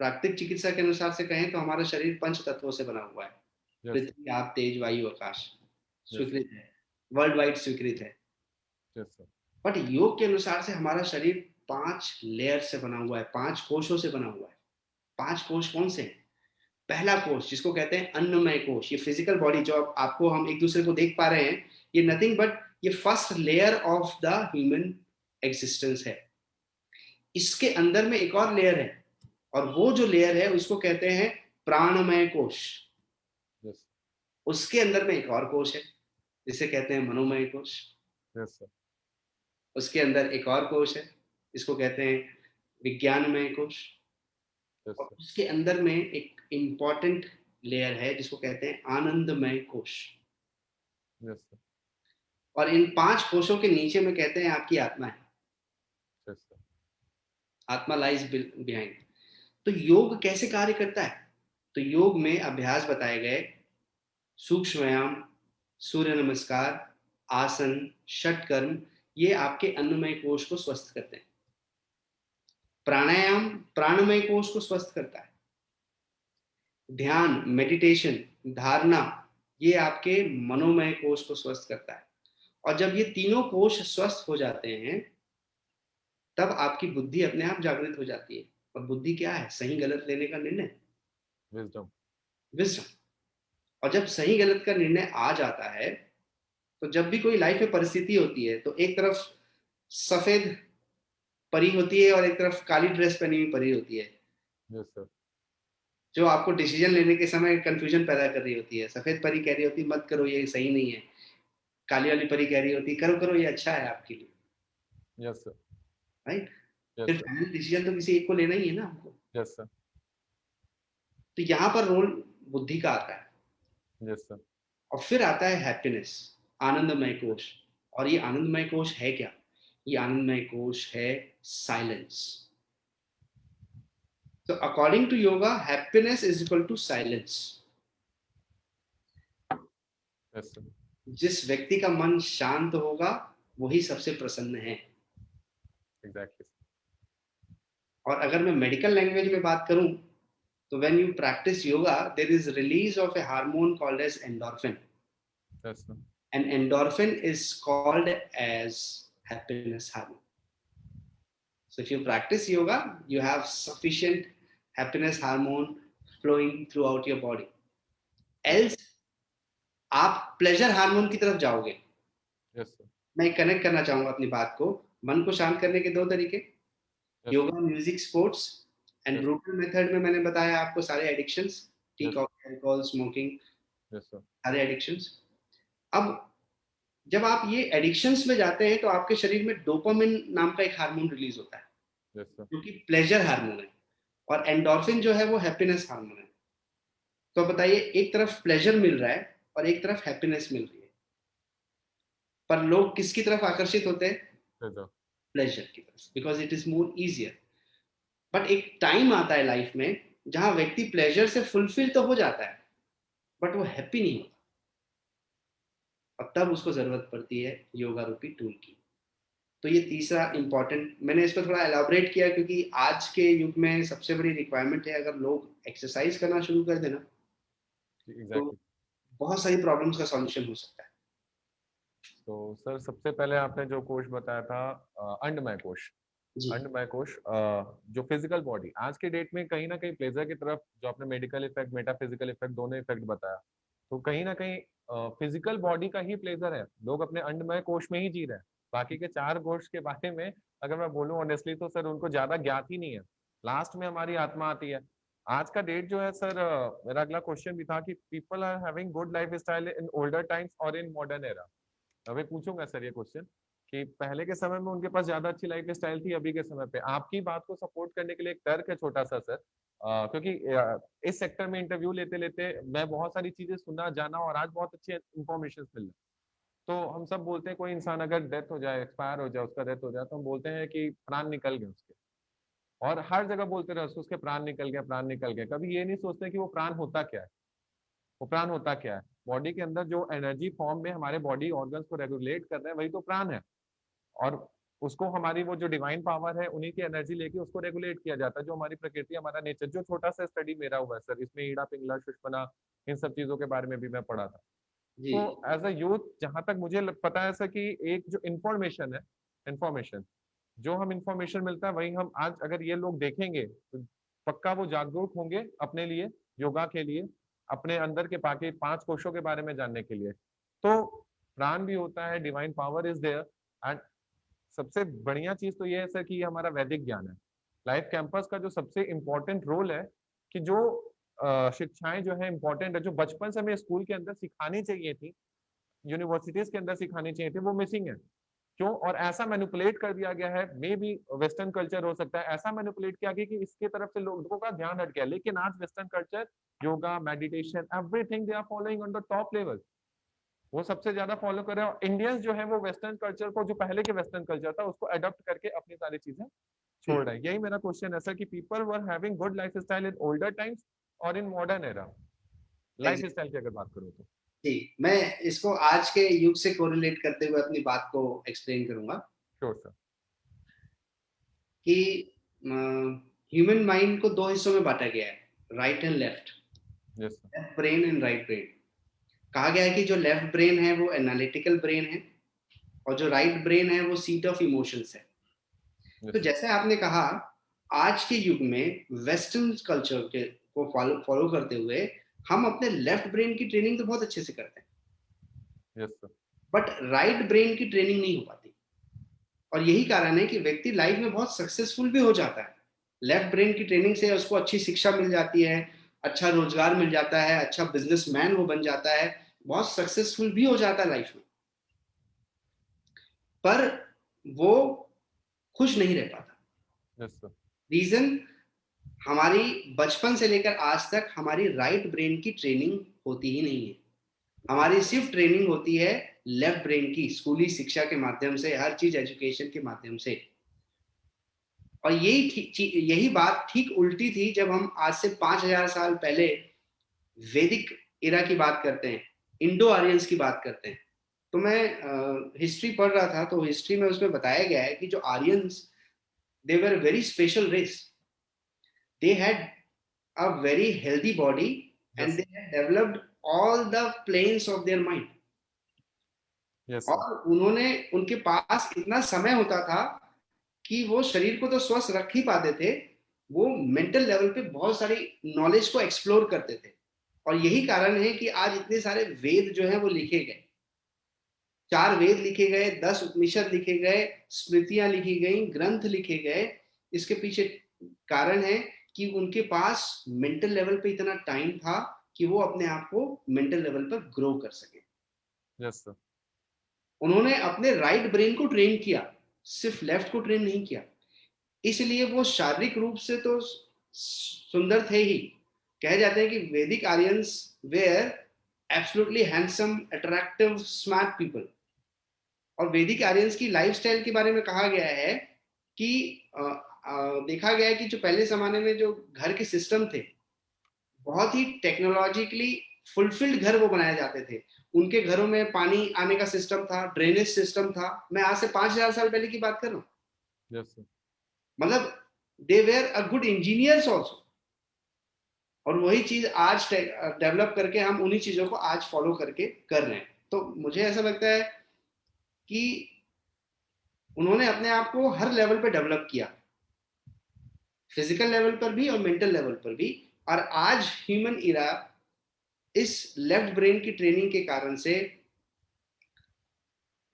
प्राकृतिक चिकित्सा के अनुसार से कहें तो हमारा शरीर पंच तत्वों से बना हुआ है। यस पृथ्वी, आप, तेज, वायु, आकाश। यस स्वीकृत है, वर्ल्ड वाइड स्वीकृत है। Yes sir. बट योग के अनुसार से हमारा शरीर 5 लेयर से बना हुआ है, 5 कोशों से बना हुआ है। 5 कोश कौन से हैं? पहला कोश जिसको कहते हैं अन्नमय कोश, ये फिजिकल बॉडी जो आपको हम एक दूसरे को देख पा रहे हैं, ये नथिंग बट ये first layer of the human existence है। इसके अंदर में एक और लेयर है, और वो जो लेयर है उसको कहते हैं प्राणमय कोश। यस। उसके अंदर में एक और कोश है जिसे कहते हैं मनोमय कोश। Yes sir. उसके अंदर एक और कोश है, इसको कहते हैं विज्ञानमय कोश। यस और सर। उसके अंदर में एक इंपॉर्टेंट लेयर है जिसको कहते हैं आनंदमय कोश। Yes sir. और इन 5 कोशों के नीचे में कहते हैं आपकी आत्मा है। Yes sir. आत्मा लाइज बिहाइंड। तो योग कैसे कार्य करता है? तो योग में अभ्यास बताए गए, सूक्ष्म व्यायाम, सूर्य नमस्कार, आसन, षटकर्म, ये आपके अन्नमय कोश को स्वस्थ करते हैं। प्राणायाम प्राणमय कोश को स्वस्थ करता है। ध्यान, मेडिटेशन, धारणा, ये आपके मनोमय कोश को स्वस्थ करता है। और जब ये तीनों कोश स्वस्थ हो जाते हैं तब आपकी बुद्धि अपने आप जागृत हो जाती है। और बुद्धि क्या है? सही गलत लेने का निर्णय, विजडम। विजडम। और जब सही गलत का निर्णय आ जाता है तो जब भी कोई लाइफ में परिस्थिति होती है तो एक तरफ सफेद परी होती है और एक तरफ काली ड्रेस पहनी हुई परी होती है, यस सर। जो आपको डिसीजन लेने के समय कंफ्यूजन पैदा कर रही होती है। सफेद परी कह रही होती है मत करो, ये सही नहीं है। काली वाली परी कह रही होती है करो करो, ये अच्छा है आपके लिए। Yes sir. राइट? Yes, फिर sir. फाइनल डिसीजन तो किसी एक को लेना ही है ना हमको। Yes, sir. तो यहाँ पर रोल बुद्धि का आता है। Yes, sir. और फिर आता है हैप्पीनेस, आनंदमय कोश। और ये आनंदमय कोश है क्या? ये आनंदमय कोश है साइलेंस। तो according to yoga, happiness is equal to silence. Yes, sir. जिस व्यक्ति का मन शांत होगा वही सबसे प्रसन्न है। Exactly. और अगर मैं मेडिकल लैंग्वेज में बात करूं, तो when you practise yoga, there is release of a hormone called as endorphin, Yes, sir. And endorphin is called as happiness hormone. So if you practice yoga, you have sufficient happiness hormone flowing throughout your body. Else, आप pleasure hormone की तरफ जाओगे। Yes, sir. मैं connect करना चाहूंगा अपनी बात को। मन को शांत करने के दो तरीके, Yes, yoga, music, sports and Yes. Brutal method में मैंने बताया आपको सारे addictions, T, Yes. Coffee, alcohol, smoking, Yes, sir. सारे एडिक्शंस। अब जब आप ये एडिक्शंस में जाते हैं तो आपके शरीर में डोपामिन नाम का एक हार्मोन रिलीज होता है, Yes, sir. जो कि प्लेजर हार्मोन है, और एंडोर्फिन जो है वो हैप्पीनेस हार्मोन है। तो बताइए, एक तरफ प्लेजर मिल रहा है और एक तरफ हैप्पीनेस मिल रही है, पर लोग किसकी तरफ आकर्षित होते हैं? Yes, sir. प्लेजर की तरफ, because it is more easier. But एक टाइम आता है लाइफ में जहां व्यक्ति प्लेजर से फुलफिल तो हो जाता है, बट वो हैप्पी नहीं होता, और तब उसको जरूरत पड़ती है योगा रूपी टूल की। तो ये तीसरा इंपॉर्टेंट, मैंने इस पर थोड़ा एलाबोरेट किया क्योंकि आज के युग में सबसे बड़ी रिक्वायरमेंट है, अगर लोग एक्सरसाइज करना शुरू कर देना तो Exactly. बहुत सारी प्रॉब्लम्स का सॉल्यूशन हो सकता है। तो सर सबसे पहले आपने जो कोश बताया था अंडमय कोश, जी अंडमय कोश जो फिजिकल बॉडी आज के डेट में कहीं ना कहीं प्लेजर की तरफ, जो आपने मेडिकल इफेक्ट, मेटाफिजिकल इफेक्ट, दोनों इफेक्ट बताया, तो कहीं ना कहीं फिजिकल बॉडी का ही प्लेजर है, लोग अपने अंडमय कोश में ही जी रहे हैं। बाकी के 4 कोश के बारे में अगर मैं बोलूं ऑनेस्टली तो सर उनको ज्यादा ज्ञात ही नहीं है। लास्ट में हमारी आत्मा आती है। आज का डेट जो है सर, मेरा अगला क्वेश्चन भी था कि people are having good life style in older times और इन मॉडर्न एरा। अभी पूछूंगा सर ये क्वेश्चन कि पहले के समय में उनके पास ज्यादा अच्छी लाइफ स्टाइल थी, अभी के समय पे। आपकी बात को सपोर्ट करने के लिए एक तर्क है छोटा सा सर, क्योंकि इस सेक्टर में इंटरव्यू लेते लेते मैं बहुत सारी चीजें सुना जाना और आज बहुत अच्छी इंफॉर्मेशन मिल रही। तो हम सब बोलते हैं कोई इंसान अगर डेथ हो जाए, एक्सपायर हो जाए, उसका डेथ हो जाए, तो हम बोलते हैं कि प्राण निकल गए उसके, और हर जगह बोलते रहे उसके प्राण निकल गए, प्राण निकल गए। कभी ये नहीं सोचते कि वो प्राण होता क्या है। वो प्राण होता क्या है? बॉडी के अंदर जो एनर्जी फॉर्म में हमारे बॉडी ऑर्गन्स को रेगुलेट कर रहे हैं वही तो प्राण है, और उसको हमारी वो जो डिवाइन पावर है उन्हीं की एनर्जी लेके उसको रेगुलेट किया जाता है, जो हमारी प्रकृति, हमारा नेचर। जो छोटा सा स्टडी मेरा हुआ है सर, इसमें ईड़ा पिंगला सुषुम्ना इन सब चीजों के बारे में भी मैं पढ़ा था। जी तो एज अ यूथ जहां तक मुझे पता है सर कि एक जो इन्फॉर्मेशन है, इन्फॉर्मेशन जो हम इन्फॉर्मेशन मिलता है वही हम आज अगर ये लोग देखेंगे तो पक्का वो जागरूक होंगे अपने लिए, योगा के लिए, अपने अंदर के बाकी 5 कोशों के बारे में जानने के लिए। तो प्राण भी होता है, divine power is there, and सबसे बढ़िया चीज तो ये है सर कि ये हमारा वैदिक ज्ञान है। लाइफ कैंपस का जो सबसे इम्पोर्टेंट रोल है कि जो शिक्षाएं जो है इम्पोर्टेंट है, जो बचपन से हमें स्कूल के अंदर सिखानी चाहिए थी, यूनिवर्सिटीज के अंदर सिखानी चाहिए थी, वो मिसिंग है। क्यों? और ऐसा मैनिपुलेट कर दिया गया है, मे बी वेस्टर्न कल्चर हो सकता है, ऐसा मैनिपुलेट किया गया कि इसके तरफ से लोगों का ध्यान हट गया। लेकिन आज western culture, yoga, meditation, everything they are following on the top level, वो सबसे ज्यादा फॉलो कर रहे हैं। और इंडियंस जो है वो वेस्टर्न कल्चर को, जो पहले के वेस्टर्न कल्चर था, उसको अडॉप्ट करके अपनी सारी चीजें छोड़ रहे हैं। यही मेरा क्वेश्चन है सर कि people were having good life style in older times और in modern era, life style की अगर बात करूँ तो। जी, मैं इसको आज के युग से कोरिलेट करते हुए अपनी बात को एक्सप्लेन करूंगा श्योर सर। कि ह्यूमन माइंड को दो हिस्सों में बांटा गया है, right and left, yes sir. Left brain and right brain. कहा गया है कि जो लेफ्ट ब्रेन है वो एनालिटिकल ब्रेन है, और जो राइट ब्रेन है वो सीट ऑफ इमोशंस है। तो जैसे आपने कहा, आज के युग में वेस्टर्न कल्चर के को फॉलो करते हुए हम अपने लेफ्ट ब्रेन की ट्रेनिंग तो बहुत अच्छे से करते हैं, yes sir. But right brain की ट्रेनिंग नहीं हो पाती। और यही कारण है कि व्यक्ति लाइफ में बहुत सक्सेसफुल भी हो जाता है, लेफ्ट ब्रेन की ट्रेनिंग से उसको अच्छी शिक्षा मिल जाती है, अच्छा रोजगार मिल जाता है, अच्छा बिजनेसमैन वो बन जाता है, बहुत सक्सेसफुल भी हो जाता है लाइफ में। पर वो खुश नहीं रह पाता। Yes sir. रीजन, हमारी बचपन से लेकर आज तक हमारी राइट ब्रेन की ट्रेनिंग होती ही नहीं है। हमारी सिर्फ ट्रेनिंग होती है लेफ्ट ब्रेन की, स्कूली शिक्षा के माध्यम से, हर चीज एजुकेशन के माध्यम से। और यही बात ठीक उल्टी थी जब हम आज से 5000 साल पहले वैदिक इरा की बात करते हैं, इंडो आर्यंस की बात करते हैं। तो मैं हिस्ट्री पढ़ रहा था, तो हिस्ट्री में उसमें बताया गया है कि जो Aryans, they were very special race, they had a very healthy body and yes they had developed all the planes of their mind। Yes sir. और उन्होंने, उनके पास इतना समय होता था कि वो शरीर को तो स्वस्थ रख ही पाते थे, वो मेंटल लेवल पे बहुत सारी नॉलेज को एक्सप्लोर करते थे। और यही कारण है कि आज इतने सारे वेद जो हैं वो लिखे गए, 4 वेद लिखे गए, 10 उपनिषद लिखे गए, स्मृतियां लिखी गई, ग्रंथ लिखे गए। इसके पीछे कारण है कि उनके पास मेंटल लेवल पे इतना टाइम था कि वो अपने आप को मेंटल लेवल पर ग्रो कर सके। Yes sir. उन्होंने अपने राइट ब्रेन को ट्रेन किया, सिर्फ लेफ्ट को ट्रेन नहीं किया। इसलिए वो शारीरिक रूप से तो सुंदर थे ही। कहे जाते हैं कि Vedic Aryans were absolutely handsome, attractive, smart people. और वैदिक आर्यंस की लाइफस्टाइल के बारे में कहा गया है कि देखा गया है कि जो पहले जमाने में जो घर के सिस्टम थे, बहुत ही टेक्नोलॉजिकली फुलफिल्ड घर वो बनाए जाते थे। उनके घरों में पानी आने का सिस्टम था, ड्रेनेज सिस्टम था। मैं आज से 5000 साल पहले की बात कर रहा हूँ। Yes sir. मतलब they were a good engineers also. और वही चीज आज डेवलप करके हम उन्हीं चीजों को आज फॉलो करके कर रहे हैं। तो मुझे ऐसा लगता है कि उन्होंने अपने आप को हर लेवल पे डेवलप किया, फिजिकल लेवल पर भी और मेंटल लेवल पर भी। और आज ह्यूमन इरा इस लेफ्ट ब्रेन की ट्रेनिंग के कारण से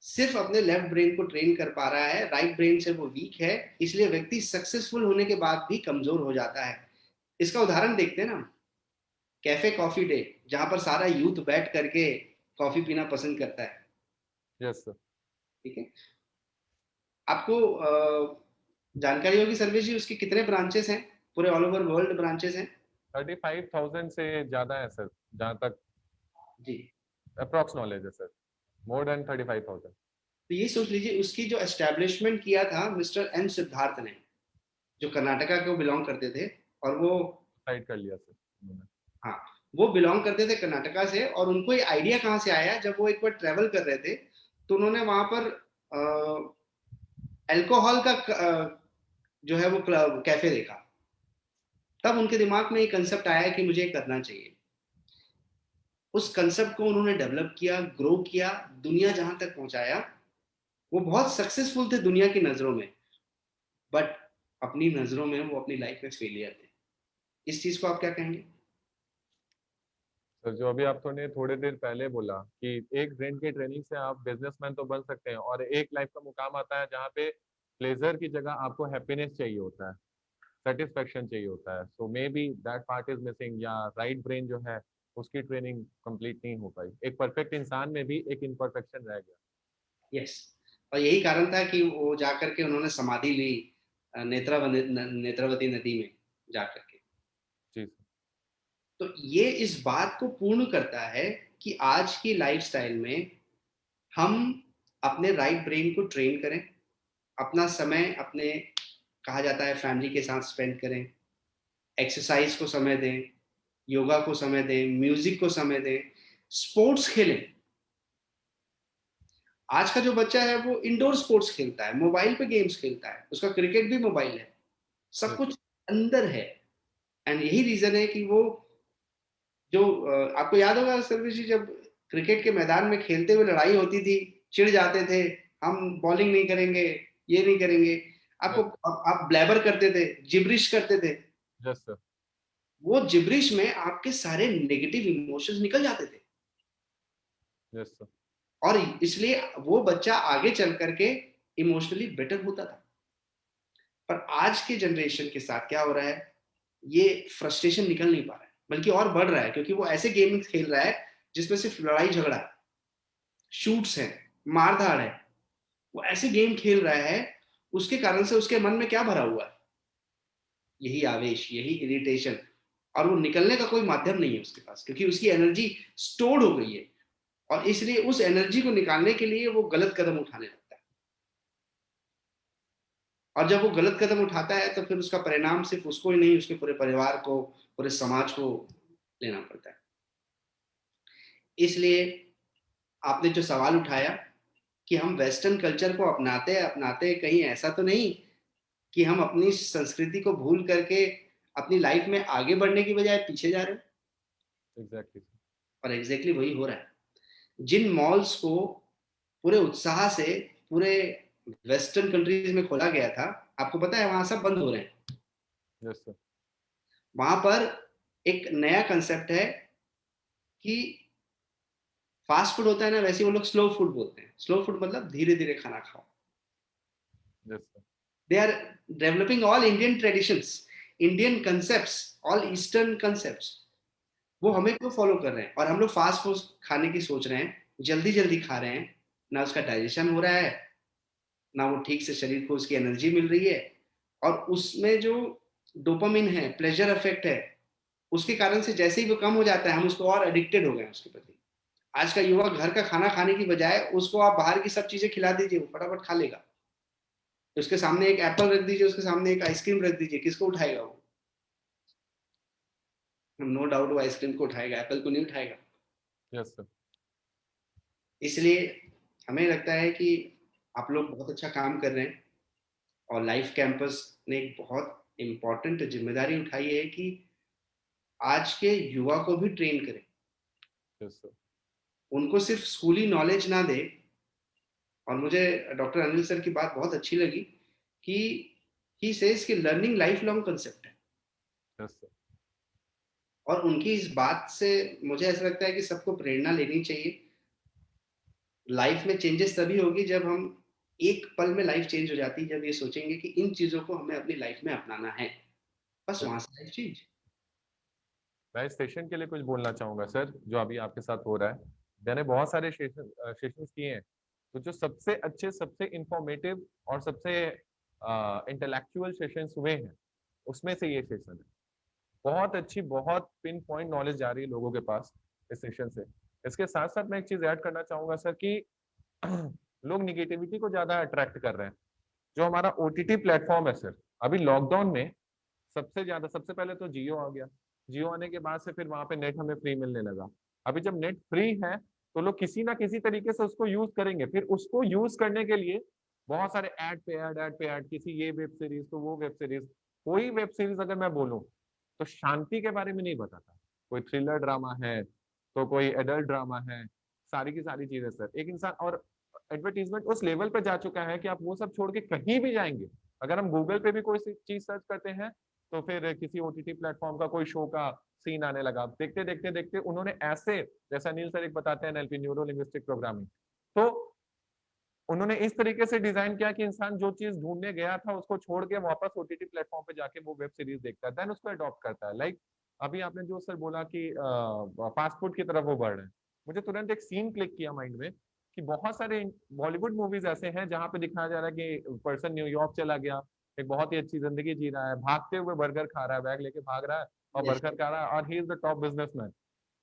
सिर्फ अपने लेफ्ट ब्रेन को ट्रेन कर पा रहा है, राइट ब्रेन से वो वीक है। इसलिए व्यक्ति सक्सेसफुल होने के बाद भी कमजोर हो जाता है। इसका उदाहरण देखते हैं ना, कैफे कॉफी डे, जहां पर सारा यूथ बैठ करके कॉफी पीना पसंद करता है। Yes sir. ठीक है, आपको जानकारी होगी सर्वेश जी, उसके कितने ब्रांचेस हैं, पूरे ऑल ओवर वर्ल्ड ब्रांचेस हैं? 35,000 से ज्यादा है सर, जहाँ तक जी। अप्रॉक्स नॉलेज है सर। More than 35,000। तो ये सोच लीजिए, उसकी जो एस्टेब्लिशमेंट किया था मिस्टर एम सिद्धार्थ ने, जो कर्नाटका को बिलोंग करते थे। और वो, साइड कर लिया सर उन्होंने। हाँ, वो बिलोंग करते थे कर्नाटका से। और उनको ये आइडिया कहाँ से आया, जब वो एक बार ट्रेवल कर रहे थे तो उन्होंने वहां पर अल्कोहल का जो है वो कैफे देखा। तब उनके दिमाग में एक कंसेप्ट आया कि मुझे करना चाहिए। उस कंसेप्ट को उन्होंने डेवलप किया, ग्रो किया, दुनिया जहां तक पहुंचाया। वो बहुत सक्सेसफुल थे दुनिया की नजरों में, बट अपनी नजरों में वो अपनी लाइफ में फेलियर थे। इस चीज को आप क्या कहेंगे? सर जो अभी आपने थोड़े देर पहले बोला कि एक ब्रेन की ट्रेनिंग से आप बिजनेसमैन तो बन सकते हैं, और एक लाइफ का मुकाम आता है जहाँ पे प्लेजर की जगह आपको हैप्पीनेस चाहिए होता है, सेटिस्फेक्शन चाहिए होता है। So may be that part is missing, या राइट ब्रेन जो है उसकी ट्रेनिंग कंप्लीट नहीं हो पाई। एक परफेक्ट इंसान में भी एक इम्परफेक्शन रह गया। यस। और यही कारण था कि वो जाकर के उन्होंने समाधि ली नेत्रावती नदी में जाकर के। जी सर। तो ये इस बात को पूर्ण करता है कि आज की लाइफस्टाइल में हम अपने राइट ब्रेन को ट्रेन करें, अपना समय अपने, कहा जाता है, फैमिली के साथ स्पेंड करें, एक्सरसाइज को समय दें, योगा को समय दें, म्यूजिक को समय दें, स्पोर्ट्स खेलें। आज का जो बच्चा है वो इंडोर स्पोर्ट्स खेलता है, मोबाइल पे गेम्स खेलता है, उसका क्रिकेट भी मोबाइल है, सब यस कुछ अंदर है। एंड यही रीजन है कि वो जो आपको याद होगा सर्वेश जी, जब क्रिकेट के मैदान में खेलते हुए लड़ाई होती थी, चिढ़ जाते थे, हम बॉलिंग नहीं करेंगे, ये नहीं करेंगे, आपको, आप ब्लैबर करते थे, जिब्रिश करते थे। Yes sir. वो जिब्रिश में आपके सारे नेगेटिव इमोशंस निकल जाते थे। Yes sir. और इसलिए वो बच्चा आगे चल करके इमोशनली बेटर होता था। पर आज के जनरेशन के साथ क्या हो रहा है, ये फ्रस्ट्रेशन निकल नहीं पा रहा है, बल्कि और बढ़ रहा है, क्योंकि वो ऐसे गेम खेल रहा है जिसमें सिर्फ लड़ाई झगड़ा है, शूट्स है, मारधाड़ है। वो ऐसे गेम खेल रहा है उसके कारण से उसके मन में क्या भरा हुआ है, यही आवेश, यही इरिटेशन, और वो निकलने का कोई माध्यम नहीं है उसके पास, क्योंकि उसकी एनर्जी स्टोर्ड हो गई है, और इसलिए उस एनर्जी को निकालने के लिए वो गलत कदम उठाने लगता है। और जब वो गलत कदम उठाता है तो फिर उसका परिणाम सिर्फ उसको ही नहीं, उसके पूरे परिवार को, पूरे समाज को लेना पड़ता है। इसलिए आपने जो सवाल उठाया कि हम वेस्टर्न कल्चर को अपनाते अपनाते कहीं ऐसा तो नहीं कि हम अपनी संस्कृति को भूल करके अपनी लाइफ में आगे बढ़ने की बजाय पीछे जा रहे हैं। एग्जैक्टली। और एग्जैक्टली वही हो रहा है। जिन मॉल्स को पूरे उत्साह से पूरे वेस्टर्न कंट्रीज में खोला गया था, आपको पता है वहां सब बंद हो रहे हैं। Yes sir. वहां पर एक नया कंसेप्ट है कि फास्ट फूड होता है ना, वैसे वो लोग स्लो फूड बोलते हैं। स्लो फूड मतलब धीरे धीरे खाना खाओ। Yes sir. They are developing all Indian traditions, Indian concepts, all eastern concepts, वो हमें क्यों फॉलो कर रहे हैं। और हम लोग फास्ट फूड खाने की सोच रहे हैं, जल्दी जल्दी खा रहे हैं, ना उसका डाइजेशन हो रहा है, ना वो ठीक से शरीर को उसकी एनर्जी मिल रही है, और उसमें जो डोपामिन है, प्लेजर इफेक्ट है, उसके कारण से जैसे ही वो कम हो जाता है हम उसको और एडिक्टेड हो गए हैं उसके प्रति। आज का युवा घर का खाना खाने की बजाय उसको आप बाहर की सब चीजें खिला दीजिए, वो फटाफट खा लेगा। उसके सामने एक एप्पल रख दीजिए, उसके सामने एक आइसक्रीम रख दीजिए, किसको उठाएगा वो? नो डाउट वो आइसक्रीम को उठाएगा, एप्पल को नहीं उठाएगा। Yes sir. इसलिए हमें लगता है कि आप लोग बहुत अच्छा काम कर रहे हैं, और लाइफ कैंपस ने एक बहुत इंपॉर्टेंट जिम्मेदारी उठाई है कि आज के युवा को भी ट्रेन करें। Yes sir. उनको सिर्फ स्कूली नॉलेज ना दे। और मुझे डॉक्टर अनिल सर की बात बहुत अच्छी लगी कि ही सेज कि लर्निंग लाइफ लॉन्ग कंसेप्ट है। Yes sir. और उनकी इस बात से मुझे ऐसा लगता है कि सबको प्रेरणा लेनी चाहिए। लाइफ में चेंजेस तभी होगी जब हम, एक पल में लाइफ चेंज हो जाती है जब ये सोचेंगे कि इन चीजों को हमें अपनी लाइफ में अपनाना है, बस वहां से लाइफ चेंज। मैं इस सेशन के लिए कुछ बोलना चाहूंगा सर, जो अभी आपके साथ हो रहा है। मैंने बहुत सारे सेशन किए हैं, तो जो सबसे अच्छे, सबसे इंफॉर्मेटिव और सबसे इंटेलेक्चुअल सेशंस हुए हैं, उसमें से ये सेशन है। बहुत अच्छी, बहुत पिन पॉइंट नॉलेज जा रही है लोगों के पास इस सेशन से। इसके साथ साथ मैं एक चीज ऐड करना चाहूंगा सर कि लोग निगेटिविटी को ज्यादा अट्रैक्ट कर रहे हैं। जो हमारा ओटीटी प्लेटफॉर्म है सर, अभी लॉकडाउन में सबसे ज्यादा, सबसे पहले तो जियो आ गया। जियो आने के बाद से फिर वहां पे नेट हमें फ्री मिलने लगा। अभी जब नेट फ्री है तो लोग किसी ना किसी तरीके से उसको यूज करेंगे। फिर उसको यूज करने के लिए बहुत सारे ऐड पे ऐड, ऐड पे ऐड, किसी ये वेब सीरीज तो वो वेब सीरीज। कोई वेब सीरीज अगर मैं बोलूं तो शांति के बारे में नहीं बताता, कोई थ्रिलर ड्रामा है तो कोई एडल्ट ड्रामा है, सारी की सारी चीजें सर। एक इंसान, और एडवर्टीजमेंट उस लेवल पे जा चुका है कि आप वो सब छोड़ के कहीं भी जाएंगे, अगर हम गूगल पे भी कोई चीज सर्च करते हैं तो फिर किसी ओटीटी प्लेटफॉर्म का कोई शो का सीन आने लगा। देखते देखते देखते उन्होंने ऐसे, जैसा नील सर एक बताते हैं एनएलपी, न्यूरो लिंग्विस्टिक प्रोग्रामिंग, तो उन्होंने इस तरीके से डिजाइन किया कि इंसान जो चीज ढूंढने गया था उसको छोड़ के वापस ओटीटी प्लेटफॉर्म पे जाके वो वेब सीरीज देखता है, देन उसको अडॉप्ट करता है। लाइक अभी आपने जो सर बोला कि फास्ट फूड की तरफ वो बढ़ रहे हैं, मुझे तुरंत एक सीन क्लिक किया माइंड में कि बहुत सारे बॉलीवुड मूवीज ऐसे हैं जहां पे दिखाया जा रहा है कि पर्सन न्यूयॉर्क चला गया, एक बहुत ही अच्छी जिंदगी जी रहा है, भागते हुए बर्गर खा रहा है, बैग लेके भाग रहा है और यस, बर्गर खा रहा है, और he is the top businessman.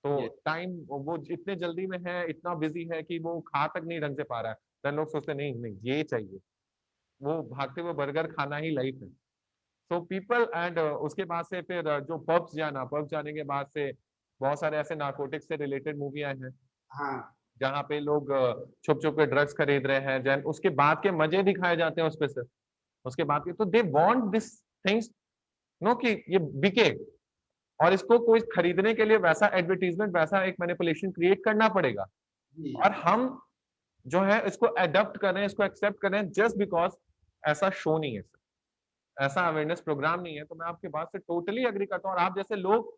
तो यस, टाइम वो इतने जल्दी में है, इतना बिजी है कि वो खा तक नहीं ढंग से पा रहा है। तो लोग सोचते नहीं नहीं ये चाहिए, वो भागते हुए बर्गर खाना ही लाइफ है। सो पीपल एंड उसके बाद से फिर जो पब्स जाना, पब्स जाने के बाद से बहुत सारे ऐसे नार्कोटिक्स से रिलेटेड मूवियां हैं हाँ, जहाँ पे लोग छुप छुप के ड्रग्स खरीद रहे हैं, जैन उसके बाद के मजे दिखाए जाते हैं उस पे से। उसके बाद के तो they want this things, no कि ये बिके, और इसको कोई खरीदने के लिए वैसा एडवर्टीजमेंट, वैसा एक मैनिपुलेशन क्रिएट करना पड़ेगा। जी, और हम जो है इसको एडप्ट कर रहे हैं, इसको एक्सेप्ट कर रहे हैं जस्ट बिकॉज ऐसा शो नहीं है सर, ऐसा अवेयरनेस प्रोग्राम नहीं है। तो मैं आपके बात से टोटली अग्री करता हूँ। और आप जैसे लोग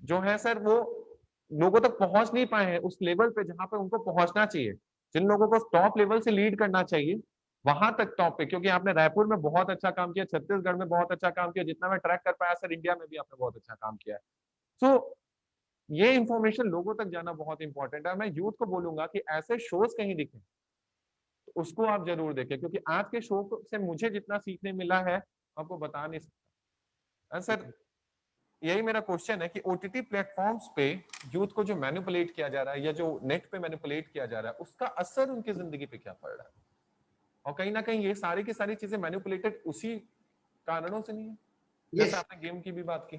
जो है सर, वो लोगों तक पहुंच नहीं पाए हैं उस लेवल पे जहां पे उनको पहुंचना चाहिए। जिन लोगों को टॉप लेवल से लीड करना चाहिए वहां तक टॉप पे, क्योंकि आपने रायपुर में बहुत अच्छा काम किया, छत्तीसगढ़ में बहुत अच्छा काम किया, जितना मैं ट्रैक कर पाया सर इंडिया में भी आपने बहुत अच्छा काम किया है। तो ये इंफॉर्मेशन लोगों तक जाना बहुत इंपॉर्टेंट है। मैं यूथ को बोलूंगा कि ऐसे शोज कहीं दिखे तो उसको आप जरूर देखें, क्योंकि आज के शो से मुझे जितना सीखने मिला है आपको बता नहीं सकता। सर यही मेरा क्वेश्चन है कि ओटीटी प्लेटफॉर्म्स पे यूथ को जो मैनिपुलेट किया जा रहा है या जो नेट पे मैनिपुलेट किया जा रहा है, उसका असर उनकी जिंदगी पे क्या पड़ रहा है? और कहीं ना कहीं ये सारी की सारी चीजें मैनिपुलेटेड उसी कारणों से नहीं है, जैसे यस, आपने गेम की भी बात की।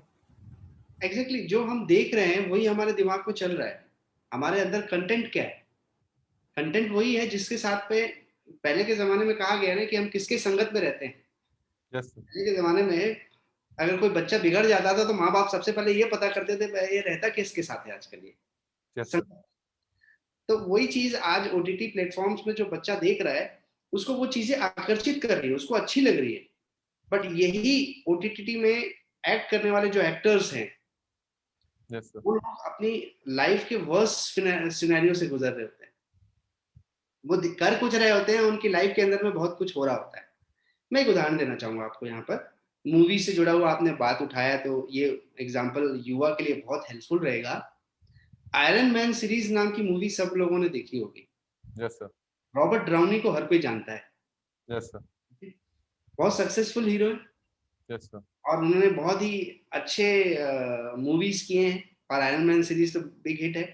एग्जैक्टली, जो हम देख रहे हैं वही हमारे दिमाग में चल रहा है। हमारे अंदर कंटेंट क्या है? कंटेंट वही है जिसके साथ पे पहले के जमाने में कहा गया है ना कि हम किसके संगत में रहते हैं। यस पहले के जमाने में अगर कोई बच्चा बिगड़ जाता था तो माँ बाप सबसे पहले ये पता करते थे ये रहता किसके साथ है आजकल ये। Yes sir. संगत। तो वही चीज आज ओटीटी प्लेटफॉर्म्स में जो बच्चा देख रहा है उसको वो चीजें आकर्षित कर रही है, उसको अच्छी लग रही है। बट यही ओटीटी में एक्ट करने वाले जो एक्टर्स हैं यस सर। वो लोग अपनी लाइफ के वर्स्ट सिनेरियो से गुजर रहे होते हैं। वो कर कुछ रहे होते हैं, उनकी लाइफ के अंदर में बहुत कुछ हो रहा होता है। मैं एक उदाहरण देना चाहूंगा आपको यहाँ पर। मूवी से जुड़ा हुआ आपने बात उठाया तो ये एग्जाम्पल युवा के लिए बहुत हेल्पफुल रहेगा। आयरन मैन सीरीज नाम की मूवी सब लोगों ने देखी होगी। Yes sir. रॉबर्ट ड्राउनी को हर कोई जानता है। Yes sir. बहुत सक्सेसफुल हीरो है यस सर। और उन्होंने बहुत ही अच्छे मूवीज किए हैं और आयरन मैन सीरीज तो बिग हिट है।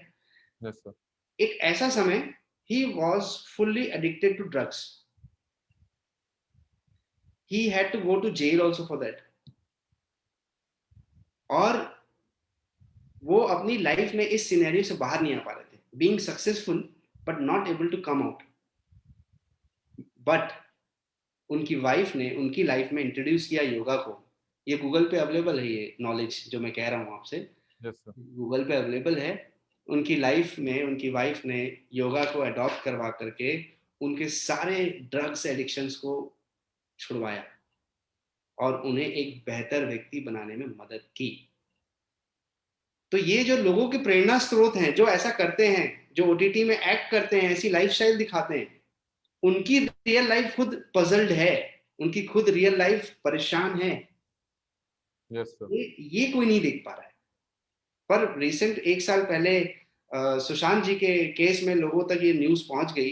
Yes sir. एक ऐसा समय he was fully addicted to drugs. He had to go to jail also for that. और वो अपनी लाइफ में इस सिनेरियो से बाहर नहीं आ पा रहे थे, being successful but not able to come out. But उनकी वाइफ ने उनकी लाइफ में इंट्रोड्यूस किया योगा को। ये गूगल पे अवेलेबल है, ये नॉलेज जो मैं कह रहा हूँ आपसे यस सर। गूगल पे अवेलेबल है। उनकी लाइफ में उनकी वाइफ ने योगा को अडॉप्ट करवा करके उनके सारे ड्रग्स एडिक्शंस को छुड़वाया और उन्हें एक बेहतर व्यक्ति बनाने में मदद की। तो ये जो लोगों के प्रेरणा स्रोत हैं जो ऐसा करते हैं, जो ओटीटी में एक्ट करते हैं, ऐसी लाइफस्टाइल दिखाते हैं, उनकी रियल लाइफ खुद पजल्ड है, उनकी खुद रियल लाइफ परेशान है। Yes sir. ये कोई नहीं देख पा रहा है। पर रिसेंट एक साल पहले सुशांत जी के केस में लोगों तक ये न्यूज पहुंच गई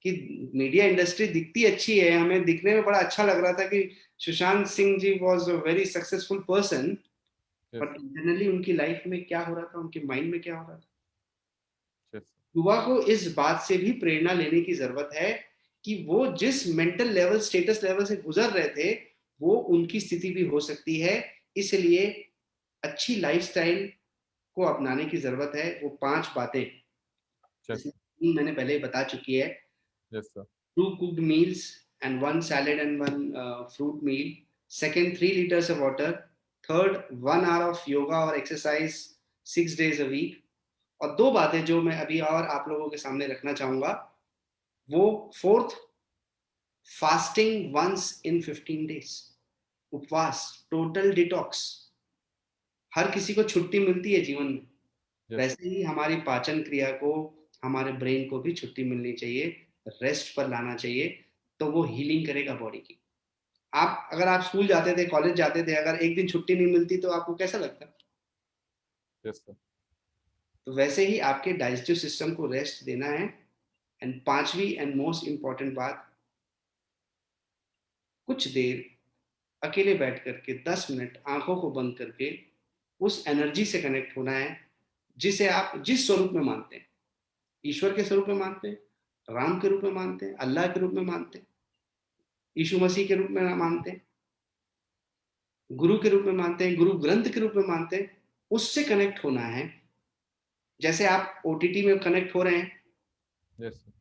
कि मीडिया इंडस्ट्री दिखती अच्छी है, हमें दिखने में बड़ा अच्छा लग रहा था कि Sushant Singh ji was a very successful person. Yes but internally उनकी लाइफ में क्या हो रहा था, उनके माइंड में क्या हो रहा था। यस युवा को इस बात से भी प्रेरणा लेने की जरूरत है कि वो जिस मेंटल लेवल स्टेटस लेवल से गुजर रहे थे वो उनकी स्थिति भी हो सकती है। इसलिए अच्छी लाइफस्टाइल को अपनाने की जरूरत है। वो 5 बातें यस जैसे मैंने पहले ही बता चुकी है। Yes sir. 2 cooked meals and 1 salad and 1 fruit meal. Second, 3 liters of water. Third, 1 hour of yoga or exercise 6 days a week. और 2 बातें जो मैं अभी और आप लोगों के सामने रखना चाहूंगा वो fourth, fasting once in 15 days। उपवास, टोटल डिटॉक्स। हर किसी को छुट्टी मिलती है जीवन में, यस वैसे ही हमारी पाचन क्रिया को, हमारे ब्रेन को भी छुट्टी मिलनी चाहिए, रेस्ट पर लाना चाहिए। तो वो हीलिंग करेगा बॉडी की। आप अगर आप स्कूल जाते थे, कॉलेज जाते थे, अगर एक दिन छुट्टी नहीं मिलती तो आपको कैसा लगता? Yes sir. तो वैसे ही आपके डाइजेस्टिव सिस्टम को रेस्ट देना है। एंड 5वीं एंड मोस्ट इंपॉर्टेंट बात, कुछ देर अकेले बैठ करके 10 मिनट आंखों को बंद करके उस एनर्जी से कनेक्ट होना है जिसे आप जिस स्वरूप में मानते हैं, ईश्वर के स्वरूप में मानते हैं, राम के रूप में मानते हैं, अल्लाह के रूप में मानते हैं, यीशु मसीह के रूप में मानते हैं, गुरु के रूप में मानते हैं, गुरु ग्रंथ के रूप में मानते हैं, उससे कनेक्ट होना है। जैसे आप ओटीटी में कनेक्ट हो रहे हैं, यस सर।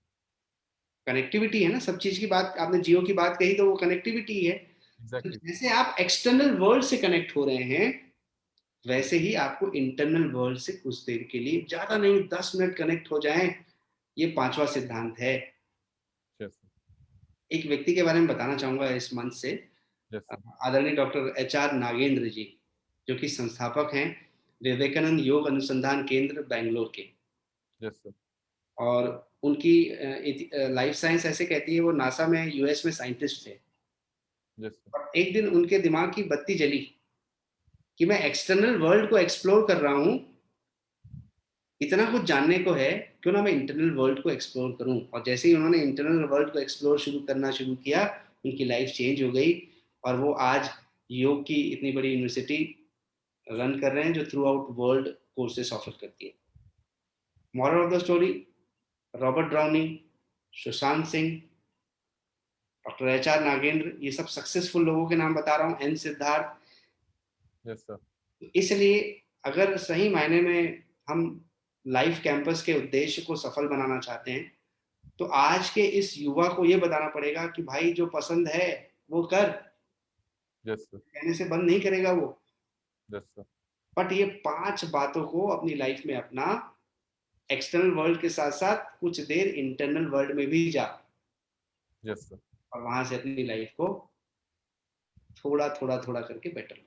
कनेक्टिविटी है ना, सब चीज की बात आपने जियो की बात कही तो वो कनेक्टिविटी है। तो एग्जैक्टली। जैसे आप एक्सटर्नल वर्ल्ड से कनेक्ट हो रहे हैं वैसे ही आपको इंटरनल वर्ल्ड से कुछ देर के लिए, ज्यादा नहीं 10 मिनट कनेक्ट हो जाएं। ये 5वां सिद्धांत है। Yes sir. एक व्यक्ति के बारे में बताना चाहूंगा इस मंच से, यस सर। आदरणीय डॉक्टर HR नागेंद्र जी, जो कि संस्थापक हैं विवेकानंद योग अनुसंधान केंद्र बेंगलोर के। Yes sir. और उनकी लाइफ साइंस ऐसे कहती है वो नासा में US में साइंटिस्ट थे। Yes sir. और एक दिन उनके दिमाग की बत्ती जली कि मैं एक्सटर्नल वर्ल्ड को एक्सप्लोर कर रहा हूँ, इतना कुछ जानने को है क्यों ना मैं इंटरनल वर्ल्ड को एक्सप्लोर करूं। और जैसे ही उन्होंने इंटरनल वर्ल्ड को एक्सप्लोर शुरू किया, उनकी लाइफ चेंज हो गई और वो आज योग की इतनी बड़ी यूनिवर्सिटी रन कर रहे हैं जो throughout world courses offer करती है। Moral of the story, Robert Downey, Sushant Singh, doctor HR Nagendra, ये सब सक्सेसफुल लोगों के नाम बता रहा हूँ, एन सिद्धार्थ। Yes sir. इसलिए अगर सही मायने में हम लाइफ कैंपस के उद्देश्य को सफल बनाना चाहते हैं तो आज के इस युवा को ये बताना पड़ेगा कि भाई जो पसंद है वो कर, यस सर। कहने से बंद नहीं करेगा वो। Yes sir. बट ये 5 बातों को अपनी लाइफ में अपना, एक्सटर्नल वर्ल्ड के साथ साथ कुछ देर इंटरनल वर्ल्ड में भी जा, यस सर। और वहां से अपनी लाइफ को थोड़ा थोड़ा थोड़ा करके better.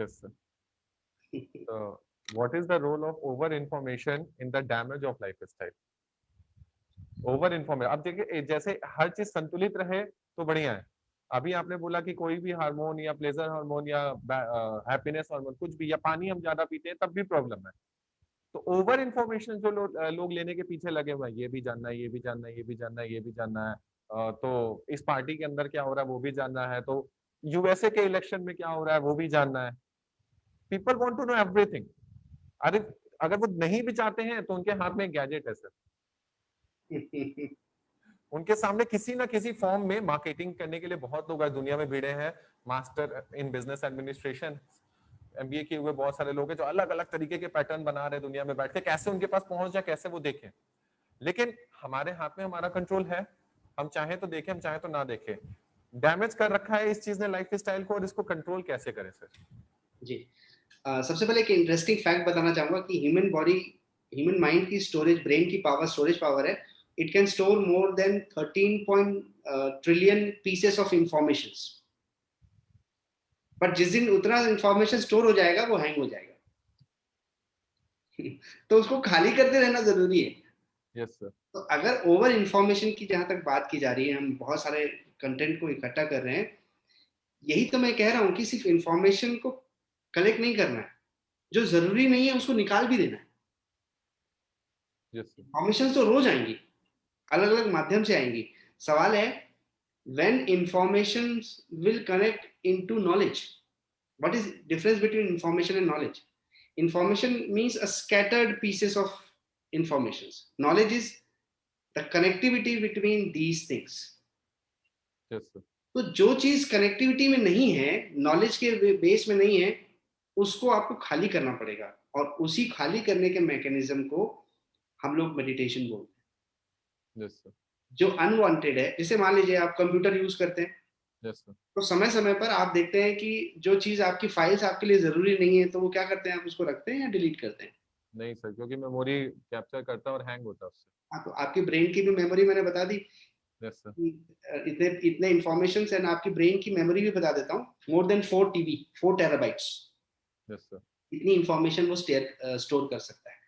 Yes sir. So, what is the role of over information in the damage of lifestyle? Over information, अब देखिए जैसे हर चीज संतुलित रहे तो बढ़िया है। अभी आपने बोला कि कोई भी हार्मोन या प्लेजर हार्मोन या हैप्पीनेस हार्मोन कुछ भी, या पानी हम ज्यादा पीते हैं तब भी प्रॉब्लम है। तो ओवर इन्फॉर्मेशन जो लोग लेने के पीछे लगे हुए हैं, ये भी जानना है, ये भी जानना है, ये भी जानना है, ये भी जानना है, तो इस पार्टी के अंदर क्या हो रहा है वो भी जानना है, तो यूएसए के इलेक्शन में क्या हो रहा है वो भी जानना है। People want to know everything. अरे अगर वो नहीं भी चाहते हैं तो उनके हाथ में एक गैजेट है सर, उनके सामने किसी ना किसी फॉर्म में मार्केटिंग करने के लिए बहुत लोग आज दुनिया में भिड़े हैं। Master in business administration, MBA किए हुए बहुत सारे लोग हैं जो अलग अलग तरीके के पैटर्न बना रहे हैं दुनिया में बैठ के, कैसे उनके पास पहुंच जाए, कैसे वो देखें। लेकिन हमारे हाथ में हमारा कंट्रोल है, हम चाहे तो देखें, हम चाहे तो ना देखें। डैमेज कर रखा है इस चीज ने लाइफ स्टाइल को, और इसको कंट्रोल कैसे करें सर? जी, सबसे पहले एक इंटरेस्टिंग फैक्ट बताना चाहूंगा कि ह्यूमन बॉडी, ह्यूमन माइंड की स्टोरेज, ब्रेन की पावर, स्टोरेज पावर है, it can store more than 13 trillion pieces of information. But जिस दिन उतना इंफॉर्मेशन स्टोर हो जाएगा वो हैंग हो जाएगा। तो उसको खाली करते रहना जरूरी है। Yes sir. तो अगर ओवर इंफॉर्मेशन की जहां तक बात की जा रही है, हम बहुत सारे कंटेंट को इकट्ठा कर रहे हैं, यही तो मैं कह रहा हूं कि सिर्फ इंफॉर्मेशन को कलेक्ट नहीं करना है, जो जरूरी नहीं है उसको निकाल भी देना है। Yes sir. इंफॉर्मेशन तो रोज आएंगी, अलग अलग माध्यम से आएंगी। सवाल है when information will connect into knowledge. What is difference between information and knowledge? Information means a scattered pieces of informations. Knowledge is the connectivity between these things. Yes sir. तो जो चीज कनेक्टिविटी में नहीं है, नॉलेज के base में नहीं है, उसको आपको खाली करना पड़ेगा, और उसी खाली करने के मैकेनिज्म को हम लोग मेडिटेशन बोलते हैं। Yes sir. जो अनवांटेड है, जैसे मान लीजिए आप कंप्यूटर यूज करते हैं, यस सर। तो समय समय पर आप देखते हैं कि जो चीज आपकी फाइल्स आपके लिए जरूरी नहीं है, तो वो क्या करते हैं, आप उसको रखते हैं या डिलीट करते हैं? नहीं सर, क्योंकि मेमोरी कैप्चर करता है और हैंग होता है उससे। हाँ, तो आपकी ब्रेन की भी मेमोरी मैंने बता दी। Yes sir. इतने इतने इंफॉर्मेशन है ना, आपकी ब्रेन की मेमोरी भी बता देता हूँ, more than 4 TB, 4 TB। Yes sir. इतनी इंफॉर्मेशन वो स्टोर कर सकता है।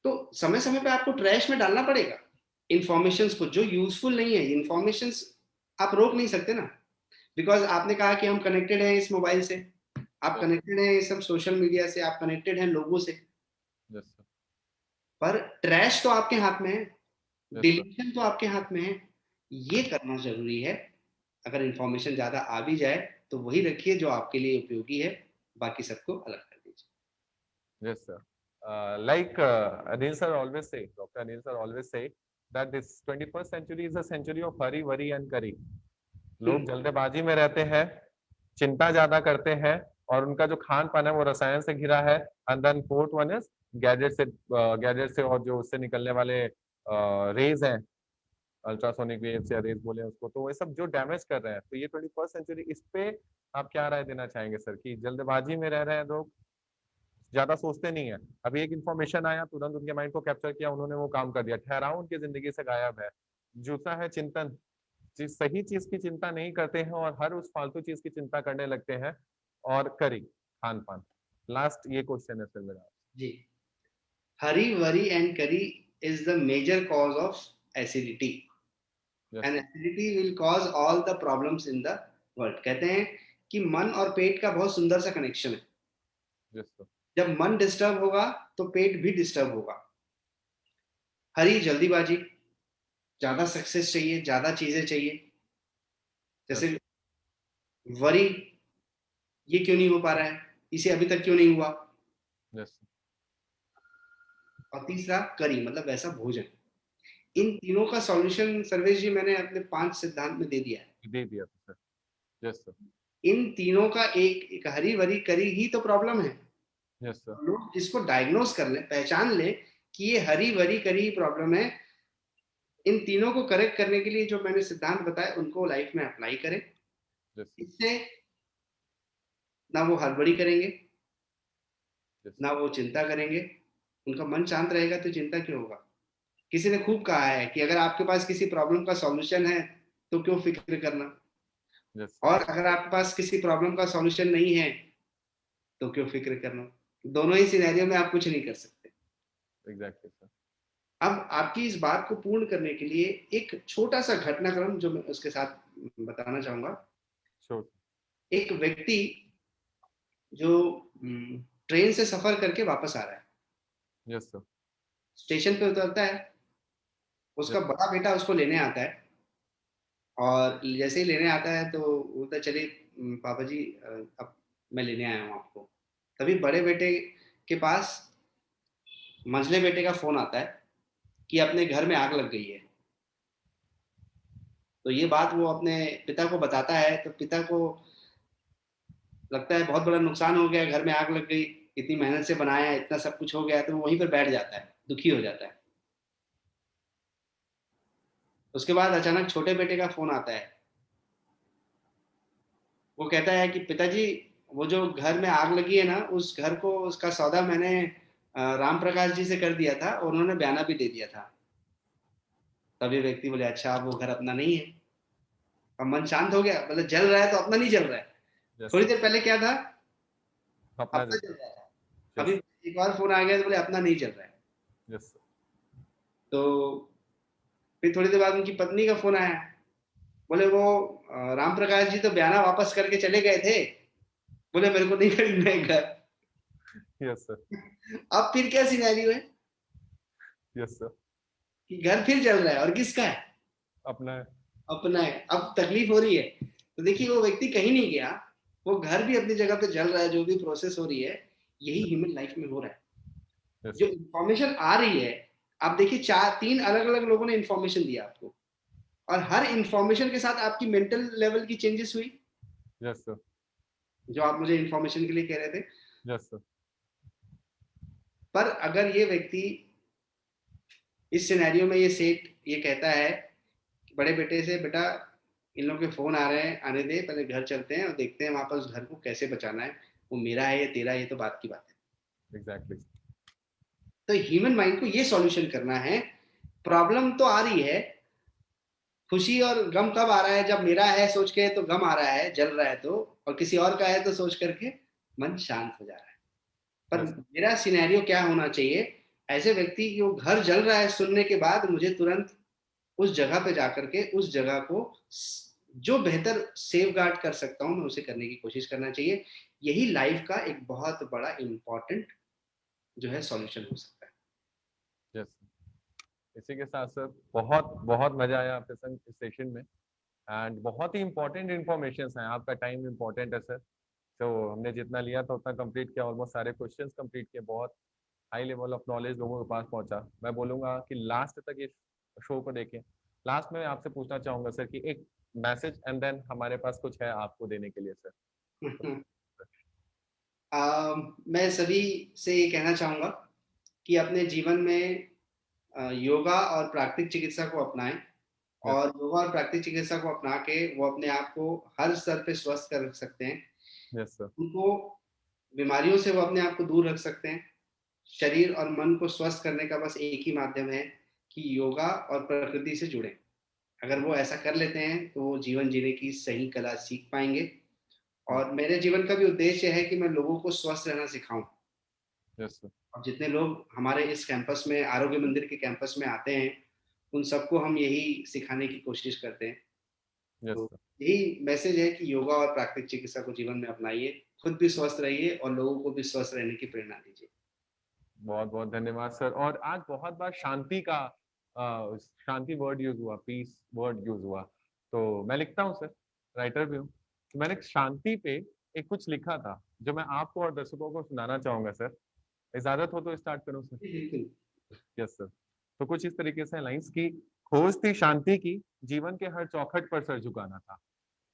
तो समय समय पे आपको ट्रैश में डालना पड़ेगा इंफॉर्मेशन को, जो यूजफुल नहीं है। इंफॉर्मेशन आप रोक नहीं सकते ना, बिकॉज आपने कहा कि हम कनेक्टेड हैं इस मोबाइल से, आप कनेक्टेड हैं इस सब सोशल मीडिया से, आप कनेक्टेड हैं लोगों से। Yes sir. पर ट्रैश तो आपके हाथ में है, Yes, डिलीशन तो आपके हाथ में है। ये करना जरूरी है। अगर इंफॉर्मेशन ज्यादा आ भी जाए तो वही रखिए जो आपके लिए उपयोगी है, बाकी सबको अलग कर दीजिए। yes, sir. Like Anil sir always say, Dr. Anil sir always say that this 21st century is a century of hurry, worry and curry. लोग जल्दबाजी में रहते हैं, चिंता ज्यादा करते हैं, और उनका जो खान पान है वो रसायन से घिरा है। And then fourth one is gadget से और जो उससे निकलने वाले रेज हैं, अल्ट्रासोनिक वेव्स या रेज बोले उसको, तो ये सब जो डैमेज कर रहे हैं। तो ये 21st सेंचुरी, इस पे आप क्या राय देना चाहेंगे सर? कि जल्दबाजी में रह रहे हैं लोग, ज्यादा सोचते नहीं है। अभी एक इन्फॉर्मेशन आया, तुरंत उनके माइंड को कैप्चर किया, उन्होंने वो काम कर दिया, ठहराव उनकी जिंदगी से गायब है। दूसरा है चिंतन, सही चीज की चिंता नहीं करते हैं और हर उस फालतू चीज की चिंता करने लगते हैं। और करी, खान पान, लास्ट ये क्वेश्चन है सर मेरा जी, hurry worry and curry is the major cause of acidity, and acidity will cause all the problems in the world. कहते हैं कि मन और पेट का बहुत सुंदर सा कनेक्शन है। Yes, sir. जब मन डिस्टर्ब होगा तो पेट भी डिस्टर्ब होगा। हरी जल्दीबाजी, ज्यादा सक्सेस चाहिए, ज्यादा चीजें चाहिए, यस जैसे वरी, ये क्यों नहीं हो पा रहा है, इसे अभी तक क्यों नहीं हुआ। यस और तीसरा करी, मतलब वैसा भोजन। इन तीनों का सॉल्यूशन सर्वेश जी मैंने अपने 5 सिद्धांत में दे दिया है। दे दिया सर। Yes sir. इन तीनों का एक हरी भरी करी ही तो प्रॉब्लम है। Yes sir. लोग इसको डायग्नोज कर लें, पहचान लें कि ये हरी भरी करी प्रॉब्लम है। इन तीनों को करेक्ट करने के लिए जो मैंने सिद्धांत बताए उनको लाइफ में अप्लाई करें। Yes sir. इससे ना वो हड़बड़ी करेंगे, यस ना वो चिंता करेंगे। उनका मन शांत रहेगा तो चिंता क्यों होगा। किसी ने खूब कहा है कि अगर आपके पास किसी प्रॉब्लम का सॉल्यूशन है तो क्यों फिक्र करना, यस सर। और अगर आपके पास किसी प्रॉब्लम का सॉल्यूशन नहीं है तो क्यों फिक्र करना। दोनों ही सिनेरियो में आप कुछ नहीं कर सकते। Exactly sir. अब आपकी इस बात को पूर्ण करने के लिए एक छोटा सा घटनाक्रम जो मैं उसके साथ बताना चाहूंगा। श्योर। एक व्यक्ति जो ट्रेन से सफर करके वापस आ रहा है, यस सर। स्टेशन पे उतरता है, उसका यस बड़ा बेटा उसको लेने आता है। और जैसे ही लेने आता है तो बोलता है, चलिए पापा जी, अब मैं लेने आया हूँ आपको। तभी बड़े बेटे के पास मंझले बेटे का फोन आता है कि अपने घर में आग लग गई है। तो ये बात वो अपने पिता को बताता है, तो पिता को लगता है बहुत बड़ा नुकसान हो गया, घर में आग लग गई, इतनी मेहनत से बनाया, इतना सब कुछ हो गया, तो वो वहीं पर बैठ जाता है, दुखी हो जाता है। उसके बाद अचानक छोटे बेटे का फोन आता है। वो कहता है कि पिताजी, वो जो घर में आग लगी है ना, उस घर को, उसका सौदा मैंने राम प्रकाश जी से कर दिया था और उन्होंने बयाना भी दे दिया था। तभी व्यक्ति बोले, अच्छा अब वो घर अपना नहीं है। अब मन शांत हो गया, मतलब जल रहा है तो अपना नहीं जल रहा है। यस थोड़ी सर। देर पहले क्या था, अपना अपना जल जल रहा रहा था। है। अभी यस एक और फोन आ गया तो बोले अपना नहीं चल रहा है। Yes sir. तो फिर थोड़ी देर बाद उनकी पत्नी का फोन आया। बोले वो राम प्रकाश जी तो बयाना वापस करके चले गए थे, बोले मेरे को नहीं खरीदना है घर। Yes sir. अब फिर क्या सिनेरियो है यस सर। कि घर फिर चल रहा है और किसका है, अपना है। अपना है। अब तकलीफ हो रही है। तो देखिए वो व्यक्ति कहीं नहीं गया, वो घर भी अपनी जगह पे जल रहा है, जो भी प्रोसेस हो रही है यही ह्यूमन लाइफ में हो रहा है। यस जो सर। इंफॉर्मेशन आ रही है, आप देखिए चार तीन अलग अलग लोगों ने इंफॉर्मेशन दिया आपको, और हर इंफॉर्मेशन के साथ आपकी मेंटल लेवल की चेंजेस हुई, यस सर। जो आप मुझे इंफॉर्मेशन के लिए कह रहे थे। Yes sir. पर अगर ये व्यक्ति इस सिनेरियो में, ये सेठ ये कहता है बड़े बेटे से, बेटा इन लोगों के फोन आ रहे हैं, आने दे, पहले घर चलते हैं और देखते हैं वहां पर उस घर को कैसे बचाना है, वो मेरा है या तेरा है, ये तो बात की बात है। एग्जैक्टली। तो ह्यूमन माइंड को ये सॉल्यूशन करना है। प्रॉब्लम तो आ रही है, खुशी और गम कब आ रहा है, जब मेरा है सोच के तो गम आ रहा है, जल रहा है तो, और किसी और का है तो सोच करके मन शांत हो जा रहा है। पर यस मेरा सिनेरियो क्या होना चाहिए, ऐसे व्यक्ति की वो घर जल रहा है सुनने के बाद मुझे तुरंत उस जगह पे जाकर के उस जगह को जो बेहतर सेव गार्ड कर सकता हूँ मैं उसे करने की कोशिश करना चाहिए। यही लाइफ का एक बहुत बड़ा इंपॉर्टेंट जो है सॉल्यूशन हो सकता है। यस। इसी के साथ सर बहुत बहुत मजा आया आपके संग इस सेशन में। एंड बहुत ही इंपॉर्टेंट इन्फॉर्मेशन हैं। आपका टाइम इंपॉर्टेंट है सर। तो हमने जितना लिया था उतना कंप्लीट किया, ऑलमोस्ट सारे क्वेश्चंस कंप्लीट किए। बहुत हाई लेवल ऑफ नॉलेज लोगों के पास पहुंचा। मैं बोलूंगा कि लास्ट तक इस शो को देखें। लास्ट में आपसे पूछना चाहूंगा सर कि एक मैसेज एंड देन हमारे पास कुछ है आपको देने के लिए सर। मैं सभी से ये कहना चाहूंगा कि अपने जीवन में योगा और प्राकृतिक चिकित्सा को अपनाएं, यस और योगा और प्राकृतिक चिकित्सा को अपना के वो अपने आप को हर स्तर पे स्वस्थ कर सकते हैं। Yes sir. उनको बीमारियों से वो अपने आप को दूर रख सकते हैं। शरीर और मन को स्वस्थ करने का बस एक ही माध्यम है कि योगा और प्रकृति से जुड़े। अगर वो ऐसा कर लेते हैं तो वो जीवन जीने की सही कला सीख पाएंगे। और मेरे जीवन का भी उद्देश्य है कि मैं लोगों को स्वस्थ रहना सिखाऊं। Yes sir. अब जितने लोग हमारे इस कैंपस में, आरोग्य मंदिर के कैंपस में आते हैं, उन सबको हम यही सिखाने की कोशिश करते हैं यस तो सर। यही मैसेज है कि योगा और प्राकृतिक चिकित्सा को जीवन में अपनाइए, खुद भी स्वस्थ रहिए और लोगों को भी स्वस्थ रहने की प्रेरणा दीजिए। बहुत बहुत धन्यवाद सर। और आज बहुत बार शांति का शांति वर्ड यूज हुआ, पीस वर्ड यूज हुआ, तो मैं लिखता हूँ सर, राइटर भी हूँ, तो मैंने शांति पे एक कुछ लिखा था जो मैं आपको और दर्शकों को सुनाना चाहूंगा सर। इजाजत हो तो स्टार्ट करूँ सर? जी, बिल्कुल। Yes sir. तो कुछ इस तरीके से लाइंस की, खोज थी शांति की, जीवन के हर चौखट पर सर झुकाना था।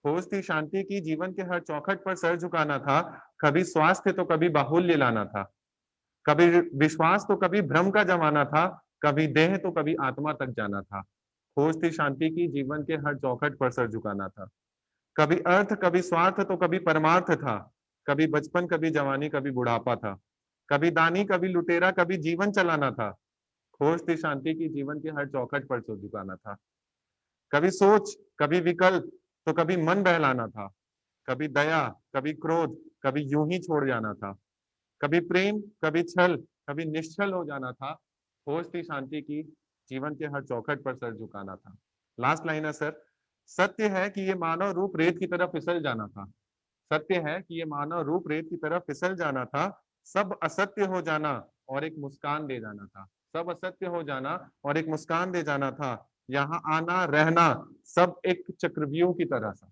खोज थी शांति की, जीवन के हर चौखट पर सर झुकाना था। कभी स्वास्थ्य तो कभी बाहुल्य लाना था, कभी विश्वास तो कभी भ्रम का जमाना था, कभी देह तो कभी आत्मा तक जाना था। खोज थी शांति की, जीवन के हर चौखट पर सर झुकाना था। कभी अर्थ कभी स्वार्थ तो कभी परमार्थ था, कभी बचपन कभी जवानी कभी बुढ़ापा था, कभी दानी कभी लुटेरा कभी जीवन चलाना था। खोज थी शांति की, जीवन के हर चौखट पर सर झुकाना था। कभी सोच कभी विकल्प तो कभी मन बहलाना था, कभी दया कभी क्रोध कभी यूं ही छोड़ जाना था, कभी प्रेम कभी छल कभी निश्चल हो जाना था। खोज थी शांति की, जीवन के हर चौखट पर सर झुकाना था। लास्ट लाइन है सर। सत्य है कि ये मानव रूप रेत की तरफ फिसल जाना था, सत्य है कि ये मानव रूप रेत की तरफ फिसल जाना था। सब असत्य हो जाना और एक मुस्कान दे जाना था, सब असत्य हो जाना और एक मुस्कान दे जाना था। यहाँ आना रहना सब एक चक्रव्यूह की तरह सा,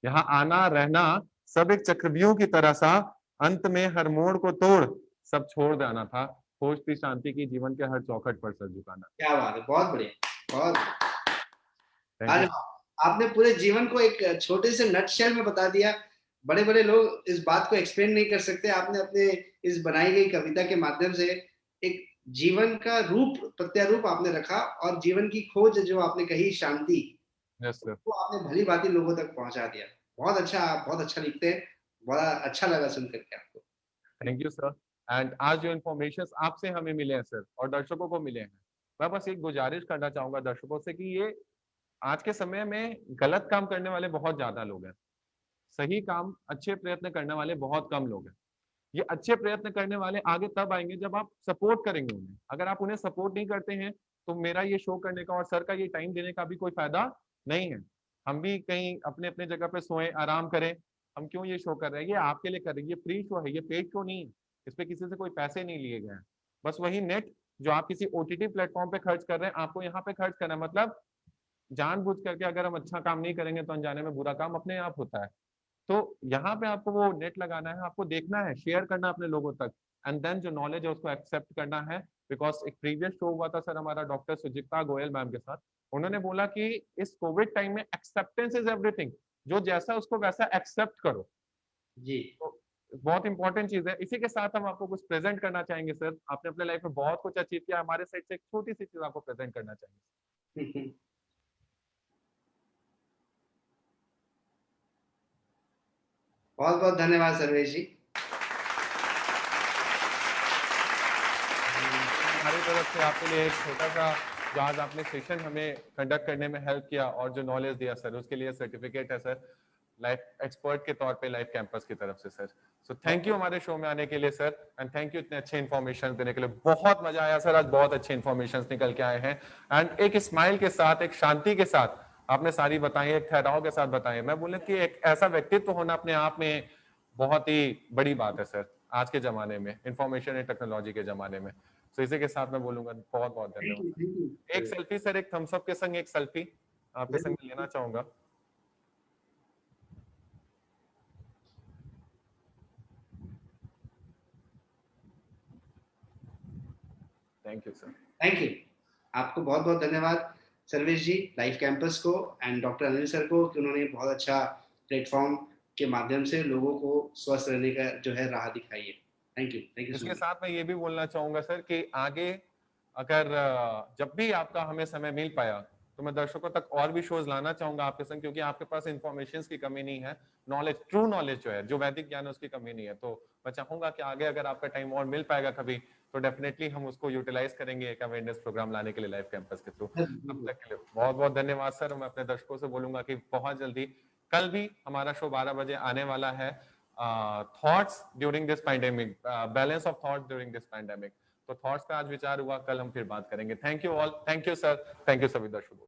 यहाँ आना रहना सब एक चक्रव्यूह की तरह सा, अंत में हर मोड़ को तोड़ सब छोड़ जाना था। खोज थी शांति की, जीवन के हर चौखट पर सर झुकाना। क्या बात है, बहुत बढ़िया, बहुत। थैंक अरे यू। वाह! आपने पूरे जीवन को एक छोटे से नटशेल में बता दिया। बड़े-बड़े लोग इस बात को एक्सप्लेन नहीं कर सकते। आपने अपने इस बनाई गई कविता के माध्यम से एक जीवन का रूप, प्रत्यारूप आपने रखा और जीवन की खोज जो आपने कही शांति, यस सर। उसको आपने भली-भांति लोगों तक पहुँचा दिया। बहुत अच्छा, आप बहुत अच्छा लिखते हैं। बड़ा अच्छा लगा सुन कर के आपको। Thank you sir. एंड आज जो इन्फॉर्मेशन आपसे हमें मिले हैं सर और दर्शकों को मिले हैं, मैं बस एक गुजारिश करना चाहूंगा दर्शकों से कि ये आज के समय में गलत काम करने वाले बहुत ज्यादा लोग हैं, सही काम अच्छे प्रयत्न करने वाले बहुत कम लोग हैं। ये अच्छे प्रयत्न करने वाले आगे तब आएंगे जब आप सपोर्ट करेंगे उन्हें। अगर आप उन्हें सपोर्ट नहीं करते हैं तो मेरा ये शो करने का और सर का ये टाइम देने का भी कोई फायदा नहीं है। हम भी कहीं अपने अपने जगह पे सोए आराम करें, हम क्यों ये शो कर रहे हैं? ये आपके लिए कर रहे हैं, ये फ्री शो है, ये पेड शो नहीं है, इस पे किसी से कोई पैसे नहीं लिए गए हैं। बस वही नेट जो आप किसी ओटीटी प्लेटफॉर्म पे खर्च कर रहे हैं, आपको यहाँ पे खर्च करना है। मतलब जानबूझ करके अगर हम अच्छा काम नहीं करेंगे तो अनजाने में बुरा काम अपने आप होता है। तो यहाँ पे आपको वो नेट लगाना है, आपको देखना है, शेयर करना अपने लोगों तक, एंड देन जो नॉलेज है उसको एक्सेप्ट करना है। बिकॉज एक प्रीवियस शो हुआ था सर हमारा डॉक्टर सुजीता गोयल मैम के साथ, उन्होंने बोला कि इस कोविड टाइम में एक्सेप्टेंस इज एवरीथिंग, जो जैसा उसको वैसा एक्सेप्ट करो। जी। तो बहुत इंपॉर्टेंट चीज है। इसी के साथ हम आपको कुछ प्रेजेंट करना चाहेंगे सर। आपने अपने लाइफ में बहुत कुछ अचीव किया, हमारे साइड से एक छोटी सी चीज आपको प्रेजेंट करना चाहेंगे। बहुत-बहुत धन्यवाद सर्वेश जी। सर हमारी तरफ से आपके लिए एक छोटा सा, जो आज आपने सेशन हमें कंडक्ट करने में हेल्प किया और जो नॉलेज दिया सर, उसके लिए सर्टिफिकेट है सर, लाइफ एक्सपर्ट के तौर पे लाइफ कैंपस की तरफ से सर। सो थैंक यू हमारे शो में आने के लिए सर, एंड थैंक यू इतने अच्छे इन्फॉर्मेशन देने के लिए। बहुत मजा आया सर, आज बहुत अच्छे इन्फॉर्मेशन निकल के आए हैं, एंड एक स्माइल के साथ, एक शांति के साथ आपने सारी बताई, एक ठहराव के साथ बताई। मैं बोले कि एक ऐसा व्यक्तित्व होना अपने आप में बहुत ही बड़ी बात है सर, आज के जमाने में, इंफॉर्मेशन एंड टेक्नोलॉजी के जमाने में। तो इसी के साथ मैं बोलूंगा बहुत बहुत थैंक यू, धन्यवाद। थैंक एक यू। सेल्फी सर, एक थम्स अप के संग एक सेल्फी आपके संग में लेना चाहूंगा। Thank you sir. Thank you. आपको बहुत-बहुत धन्यवाद सर्वेश जी, लाइफ कैंपस को एंड डॉक्टर अनिल सर को कि उन्होंने बहुत अच्छा प्लेटफॉर्म के माध्यम से लोगों को स्वस्थ रहने का जो है राह दिखाई है। थैंक यू सो इसके मच। साथ मैं ये भी बोलना चाहूंगा सर कि आगे अगर जब भी आपका हमें समय मिल पाया तो मैं दर्शकों तक और भी शोज लाना चाहूंगा आपके संग, क्योंकि आपके पास इंफॉर्मेशन की कमी नहीं है, नॉलेज, ट्रू नॉलेज जो है, जो वैदिक ज्ञान है उसकी कमी नहीं है। तो मैं चाहूंगा कि आगे अगर आपका टाइम और मिल पाएगा कभी तो डेफिनेटली हम उसको यूटिलाइज करेंगे एक अवेयरनेस प्रोग्राम लाने के लिए लाइफ कैंपस के थ्रू। तब तक के लिए बहुत बहुत धन्यवाद सर। मैं अपने दर्शकों से बोलूंगा कि बहुत जल्दी कल भी हमारा शो 12 बजे आने वाला है, thoughts during this pandemic, balance of thoughts during this pandemic. तो थॉट्स का आज विचार हुआ, कल हम फिर बात करेंगे। Thank you all, thank you sir, thank you सभी दर्शकों।